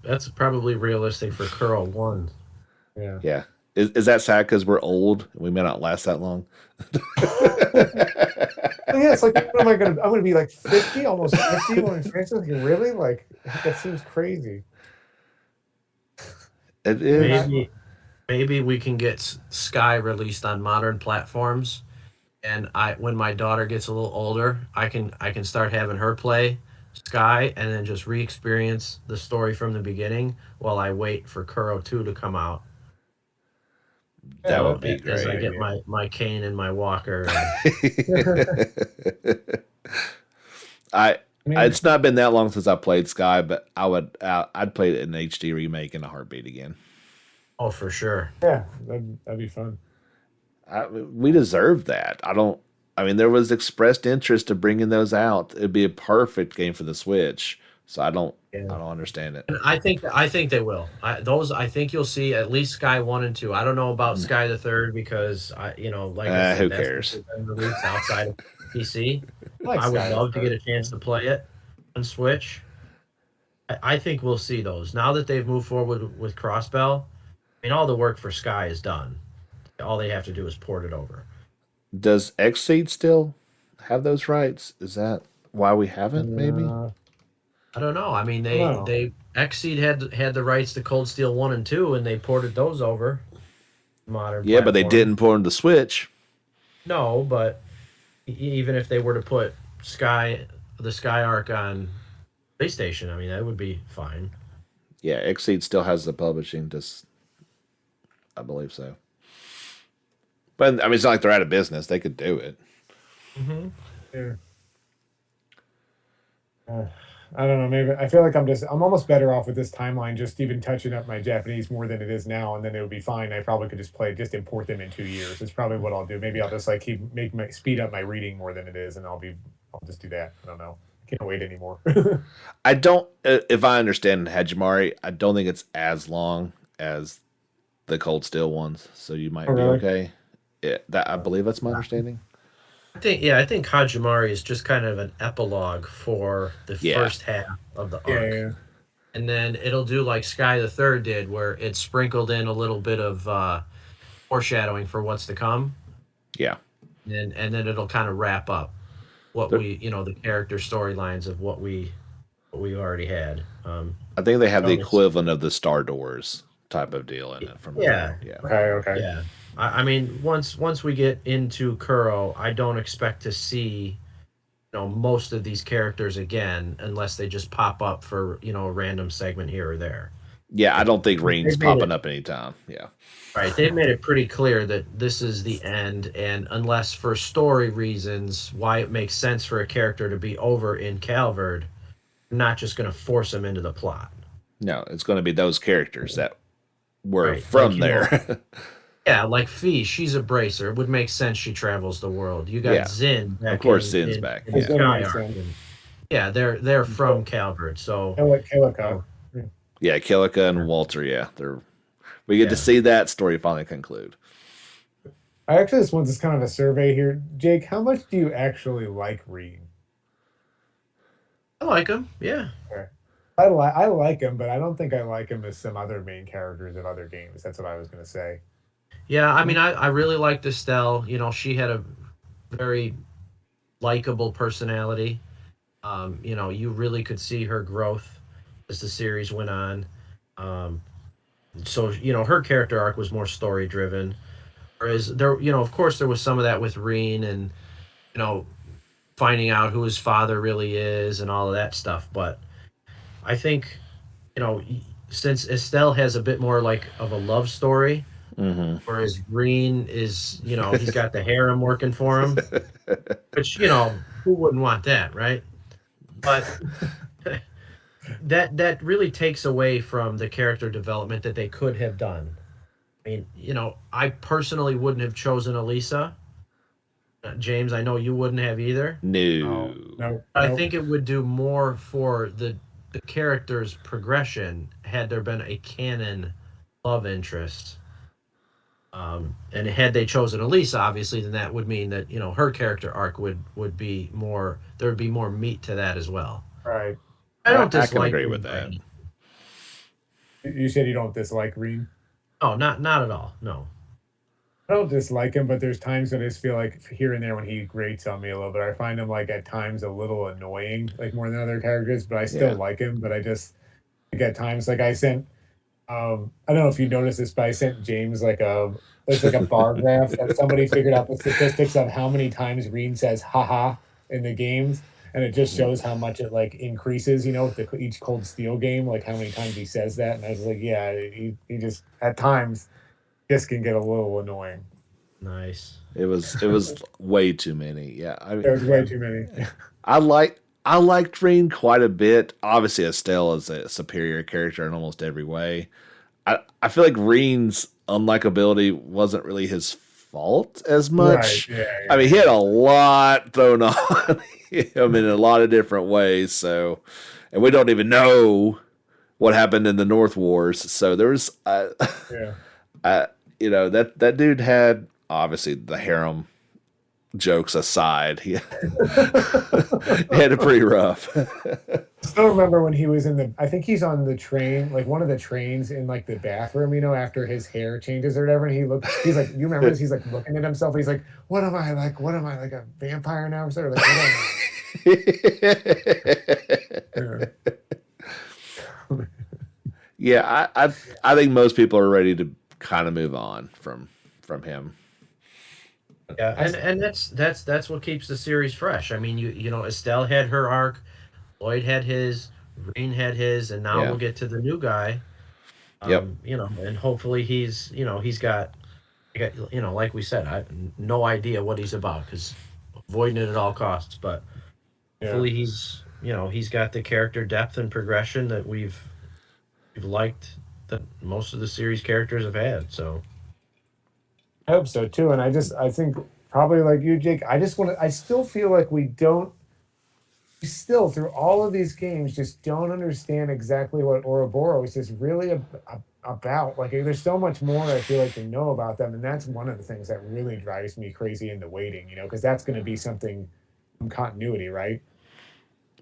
That's probably realistic for Curl one. yeah. Yeah. Is that sad because we're old and we may not last that long? Yeah, it's like, what am I gonna? I'm gonna be like 50, almost 50 when I finish this. Like, really? Like, that seems crazy. It You're is. not. Maybe we can get Sky released on modern platforms, and when my daughter gets a little older, I can start having her play Sky and then just re-experience the story from the beginning while I wait for Kuro 2 to come out. Yeah, That would that's be a As good I great. get idea. my cane and my walker, and I I mean, it's not been that long since I played Sky, but I'd play it in HD remake in a heartbeat again. oh, for sure. yeah, that'd be fun. We deserve that. I don't. I mean, there was expressed interest to bringing those out. It'd be a perfect game for the Switch. So I don't. Yeah. I don't understand it. And I think they will. I think you'll see at least Sky 1 and 2. I don't know about Sky the Third because like I said, Who that's cares? been released outside of PC. I like I would Sky the love to get Third. a chance to play it on Switch. I think we'll see those. Now that they've moved forward with Crossbell, I mean, all the work for Sky is done. All they have to do is port it over. Does Xseed still have those rights? Is that why we haven't? Maybe. Uh, I don't know. I mean, I don't know. they Xseed had the rights to Cold Steel 1 and 2, and they ported those over to modern Yeah, but they platforms. didn't put on the Switch. No, but even if they were to put the Sky Arc on PlayStation, I mean, that would be fine. Yeah, Xseed still has the publishing. Just I believe so. But I mean, it's not like they're out of business. They could do it. Mm-hmm. Yeah. I don't know. Maybe I feel like I'm almost better off with this timeline, just even touching up my Japanese more than it is now, and then it would be fine. I probably could just import them in 2 years. It's probably what I'll do. Maybe I'll just like make my speed up my reading more than it is, and I'll just do that. I don't know. I can't wait anymore. I don't. If I understand Hajimari, I don't think it's as long as the Cold Steel ones. So you might Oh, be really? okay. Yeah, that I believe that's my understanding. I think Hajimari is just kind of an epilogue for the Yeah. first half of the Yeah, arc. yeah. And then it'll do like Sky the Third did, where it sprinkled in a little bit of foreshadowing for what's to come, Yeah. and then it'll kind of wrap up what There- the character storylines of what we already had. I think they have the Oh, equivalent of the Star Doors type of deal in it. From Yeah. yeah. Okay, okay. Yeah, I mean, once we get into Kuro, I don't expect to see most of these characters again unless they just pop up for a random segment here or there. Yeah, I don't think Rain's They've made popping it up anytime. Yeah. right. They've made it pretty clear that this is the end, and unless for story reasons why it makes sense for a character to be over in Calvard, I'm not just going to force them into the plot. No, it's going to be those characters that were Right, from like, there. Yeah, like Fee, she's a bracer. It would make sense she travels the world. You got Yeah. Zin back Of course, in, Zin's in, back. in Yeah. Zin Sky makes Arc, sense. and yeah, they're from Calvert, so Kilika. Yeah, Kilika and Walter. Yeah, we get to Yeah. see that story finally conclude. I actually just want this kind of a survey here. Jake, how much do you actually like Reed? I like them. Yeah, I like him, but I don't think I like him as some other main characters of other games. That's what I was gonna say. yeah. I mean, I really liked Estelle. She had a very likable personality. You really could see her growth as the series went on. Um, so her character arc was more story driven. Whereas of course, there was some of that with Reen and you know finding out who his father really is and all of that stuff. But I think you know since Estelle has a bit more like of a love story, Hmm. whereas Green is he's got the harem working for him, which who wouldn't want that, right? But that really takes away from the character development that they could have done. I mean, I personally wouldn't have chosen Elisa. James, I know you wouldn't have either. Oh, No. no, I no. think it would do more for the character's progression had there been a canon love interest. And had they chosen Elisa, obviously, then that would mean that her character arc would be more. There would be more meat to that as well. Right. I don't I can dislike agree with Green by that. any. You said you don't dislike Reed. Oh, not at all. No. I don't dislike him, but there's times when I just feel like here and there when he grates on me a little bit. I find him like at times a little annoying, like more than other characters, but I still Yeah. like him. But I just like at times like I sent I don't know if you noticed this, but I sent James like it's like a bar graph that somebody figured out the statistics of how many times Reen says haha in the games. And it just shows how much it like increases, with each Cold Steel game, like how many times he says that. And I was like, yeah, he just at times this can get a little annoying. Nice. It was way too many. Yeah. I mean, There's way too many. I liked Reen quite a bit. Obviously, Estelle is a superior character in almost every way. I feel like Reen's unlikability wasn't really his fault as Right. much. Yeah. I Yeah. mean, he had a lot thrown on him in a lot of different ways. So, and we don't even know what happened in the North Wars. So there was, Yeah. uh, that dude had obviously the harem jokes aside, he had it pretty rough. I still remember when he was I think he's on the train, like one of the trains in like the bathroom, after his hair changes or whatever. And he's like, you remember this? He's like looking at himself. He's like, what am I like? What am I like a vampire now? Or something? Like, what am I? Yeah, I think most people are ready to kind of move on from him. Yeah, and that's what keeps the series fresh. I mean, Estelle had her arc, Lloyd had his, Reen had his, and now Yeah. we'll get to the new guy. Yep. And hopefully he's got like we said, I no idea what he's about because avoiding it at all costs. But Yeah. hopefully he's got the character depth and progression that we've liked that most of the series characters have had. So I hope so too. And I think probably like you, Jake, I still feel like we still through all of these games just don't understand exactly what Ouroboros is really about. Like there's so much more I feel like to know about them. And that's one of the things that really drives me crazy in the waiting, because that's going to be something from continuity, right?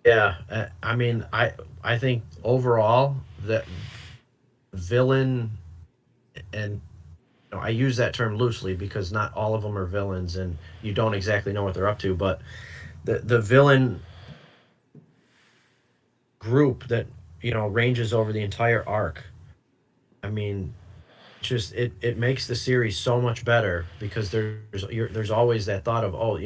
yeah, I mean, I think overall that villain and I use that term loosely because not all of them are villains and you don't exactly know what they're up to, but the villain group that ranges over the entire arc. I mean, just it makes the series so much better because there's always that thought of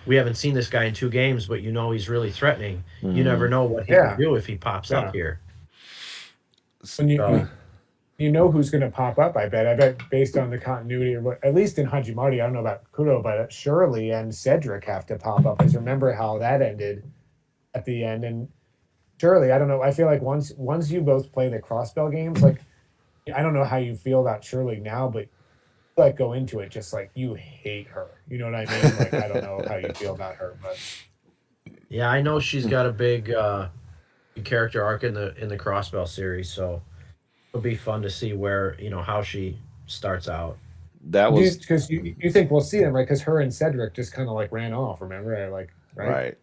we haven't seen this guy in 2 games, but he's really threatening. You never Mhm. know what he Yeah. can do if he pops Yeah. up here. When So you know who's going to pop up, I bet. I bet based on the continuity, or what, at least in Hajimari, I don't know about Kuro, but Shirley and Cedric have to pop up. Because remember how that ended at the end. And Shirley, I don't know. I feel like once you both play the Crossbell games, like I don't know how you feel about Shirley now, but like go into it just like you hate her. You know what I mean? Like I don't know how you feel about her, but yeah, I know she's got a big character arc in the Crossbell series, so it'll be fun to see where how she starts out. That was because you think we'll see them, right? Because her and Cedric just kind of like ran off. Remember, like right?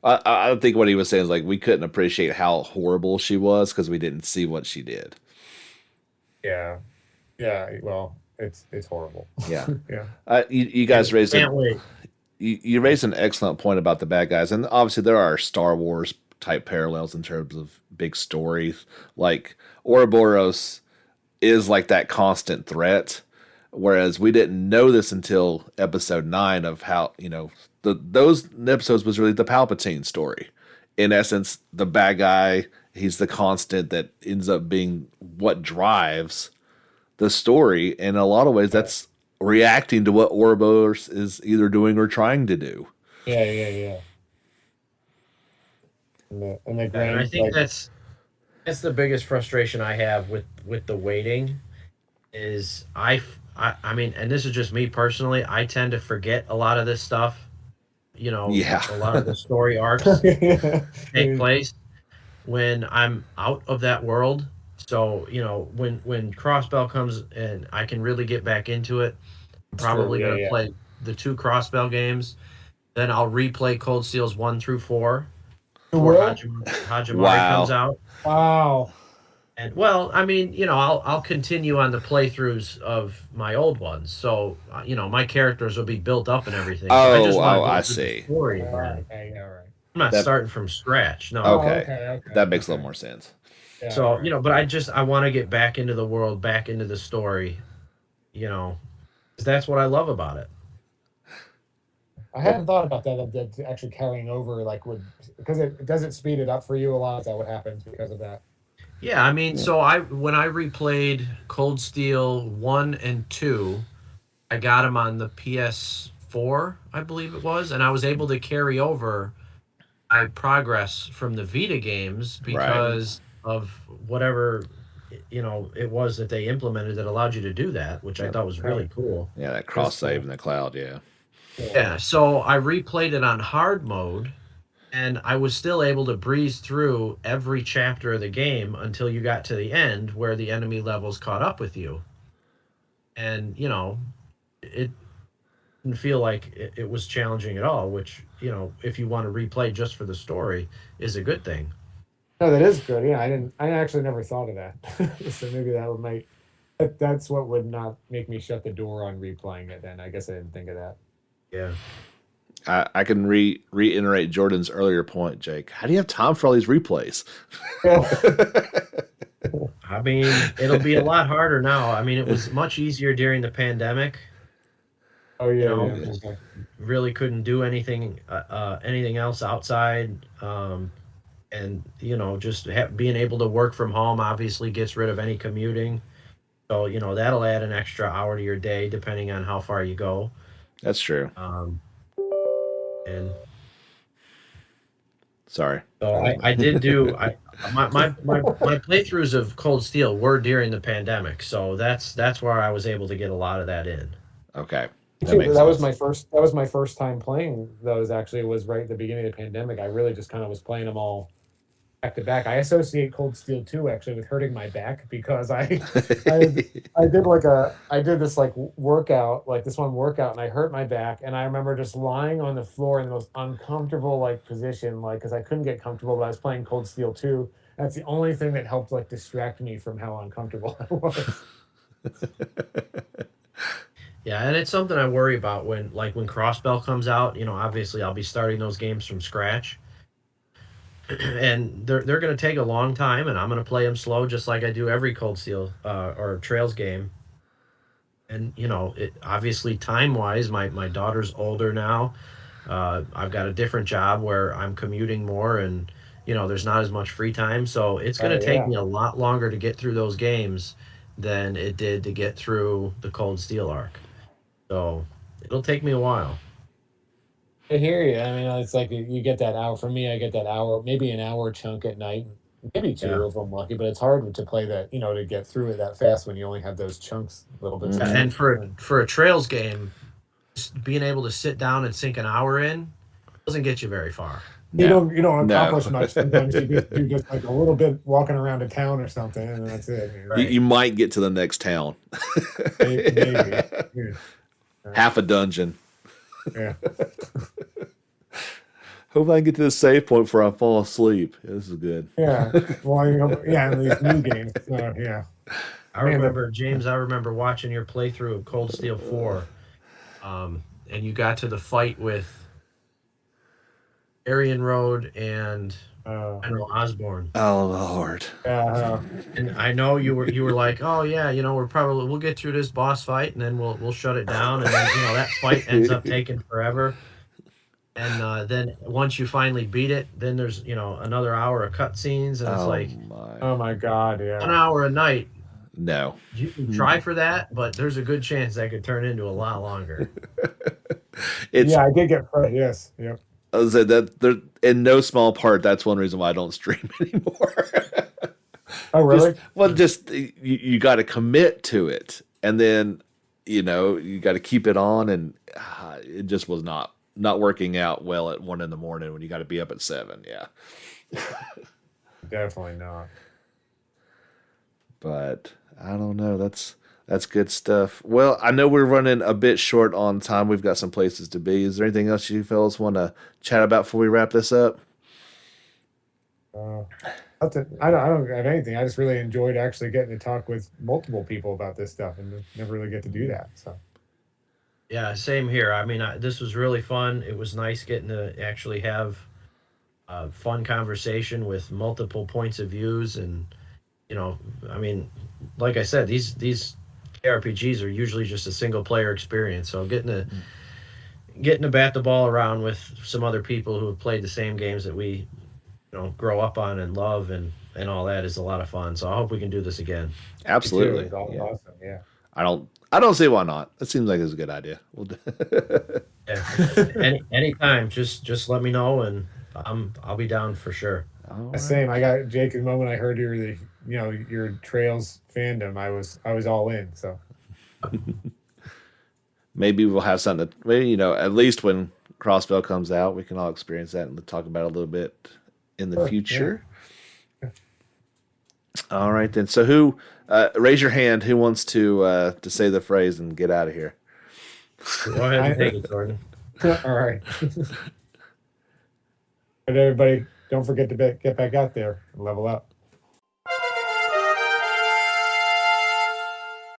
right. I think what he was saying is like we couldn't appreciate how horrible she was because we didn't see what she did. Yeah, yeah. Well, it's horrible. Yeah. Yeah. You guys raised Can't wait. You raised an excellent point about the bad guys, and obviously there are Star Wars type parallels in terms of big stories. Like Ouroboros is like that constant threat, whereas we didn't know this until episode 9 of how those episodes was really the Palpatine story. In essence, the bad guy, he's the constant that ends up being what drives the story. In a lot of ways, that's reacting to what Ouroboros is either doing or trying to do. Yeah. And the And I grand think that's the biggest frustration I have with the waiting is I mean, and this is just me personally, I tend to forget a lot of this stuff. Yeah. A lot of the story arcs yeah. take place when I'm out of that world. So, when Crossbell comes and I can really get back into it, I'm It's true. probably going to Yeah. play the two Crossbell games. Then I'll replay Cold Steel's 1 through 4 You before will? Hajimari comes Wow. out. Wow. And well, I mean, I'll continue on the playthroughs of my old ones. So, my characters will be built up and everything. So I just want to go I through the see. story All again. right. Okay, all right. I'm not That starting from scratch. No. Oh, okay. okay. That makes a little Okay. more sense. Yeah, So, all right. but I want to get back into the world, back into the story, you know, 'cause that's what I love about it. I Well, hadn't thought about that actually carrying over, like, would, because it doesn't speed it up for you a lot. Is that what happens because of that? Yeah, I mean, yeah. so when I replayed Cold Steel 1 and 2, I got them on the PS4, I believe it was, and I was able to carry over my progress from the Vita games Right. because of whatever it was that they implemented that allowed you to do that, which I Yep. thought was Right. really cool. Yeah, that That's cross save cool. in the cloud. Yeah. Yeah. Yeah, so I replayed it on hard mode, and I was still able to breeze through every chapter of the game until you got to the end where the enemy levels caught up with you. And, it didn't feel like it was challenging at all, which, if you want to replay just for the story, is a good thing. No, that is good. Yeah, I actually never thought of that. So maybe that's what would not make me shut the door on replaying it. Then I guess I didn't think of that. Yeah. I can reiterate Jordan's earlier point, Jake. How do you have time for all these replays? I mean, it'll be a lot harder now. I mean, it was much easier during the pandemic, Oh yeah, Yeah. okay. really couldn't do anything else outside. And just being able to work from home obviously gets rid of any commuting. So that'll add an extra hour to your day depending on how far you go. That's true. Um, and Sorry. so I did do my playthroughs of Cold Steel were during the pandemic, so that's where I was able to get a lot of that in. Okay. Me That too. makes That was sense. my first time playing those. Actually, was right at the beginning of the pandemic. I really just kind of was playing them all back to back. I associate Cold Steel 2 actually with hurting my back because I I did this like workout, like this one workout, and I hurt my back, and I remember just lying on the floor in the most uncomfortable like position, like because I couldn't get comfortable. But I was playing Cold Steel 2. That's the only thing that helped like distract me from how uncomfortable I was. Yeah, and it's something I worry about when Crossbell comes out. Obviously I'll be starting those games from scratch, and they're going to take a long time, and I'm going to play them slow, just like I do every Cold Steel or Trails game. And obviously time wise, my daughter's older now. I've got a different job where I'm commuting more, and there's not as much free time, so it's going to take Yeah. me a lot longer to get through those games than it did to get through the Cold Steel arc. So it'll take me a while. I hear you. I mean, it's like you get that hour. For me, I get that hour, maybe an hour chunk at night, maybe Yeah. two if I'm lucky. But it's hard to play that, to get through it that fast when you only have those chunks, little bits of Mhm. And chunks. for a Trails game, just being able to sit down and sink an hour in doesn't get you very far. No. You don't No. accomplish much. Sometimes you just do just like a little bit walking around a town or something, and that's it. Right. You might get to the next town. Maybe. Yeah. Half a dungeon. Yeah. Hope I can get to the save point before I fall asleep. Yeah, this is good. Yeah. Well, yeah, in these new games. So, yeah. I remember, James, I remember watching your playthrough of Cold Steel 4. and you got to the fight with Arian Road and General Osborne. Oh Lord. And I know you were like, oh yeah, we'll get through this boss fight and then we'll shut it down, and then that fight ends up taking forever. And then once you finally beat it, then there's another hour of cutscenes, and it's like Oh my God, yeah. 1 hour a night. No. You can try for that, but there's a good chance that could turn into a lot longer. Yeah, I did get yes, yep. I was saying that there, in no small part, that's one reason why I don't stream anymore. Oh really? Just you got to commit to it, and then you got to keep it on, and it just was not working out well at 1 a.m. when you got to be up at 7. Yeah, Definitely not. but I don't know. That's good stuff. Well, I know we're running a bit short on time. We've got some places to be. Is there anything else you fellas want to chat about before we wrap this up? I don't have anything. I just really enjoyed actually getting to talk with multiple people about this stuff, and never really get to do that. So Yeah, same here. I mean, this was really fun. It was nice getting to actually have a fun conversation with multiple points of views, and I mean, like I said, these JRPGs are usually just a single player experience. So getting to bat the ball around with some other people who have played the same games that we grow up on and love, and all that is a lot of fun. So I hope we can do this again. Absolutely. it's all Yeah. awesome. Yeah. I don't see why not. That seems like it's a good idea. We'll do. Yeah. Anytime, just let me know, and I'll be down for sure. All right. Same. I got Jake. The moment I heard your Trails fandom, I was all in. So Maybe we'll have something. Maybe at least when Crossbell comes out, we can all experience that and talk about it a little bit in the Sure, future. yeah. All right then. So who? Raise your hand. Who wants to say the phrase and get out of here? Go ahead and take it, Jordan. All right. But everybody, don't forget to get back out there and level up.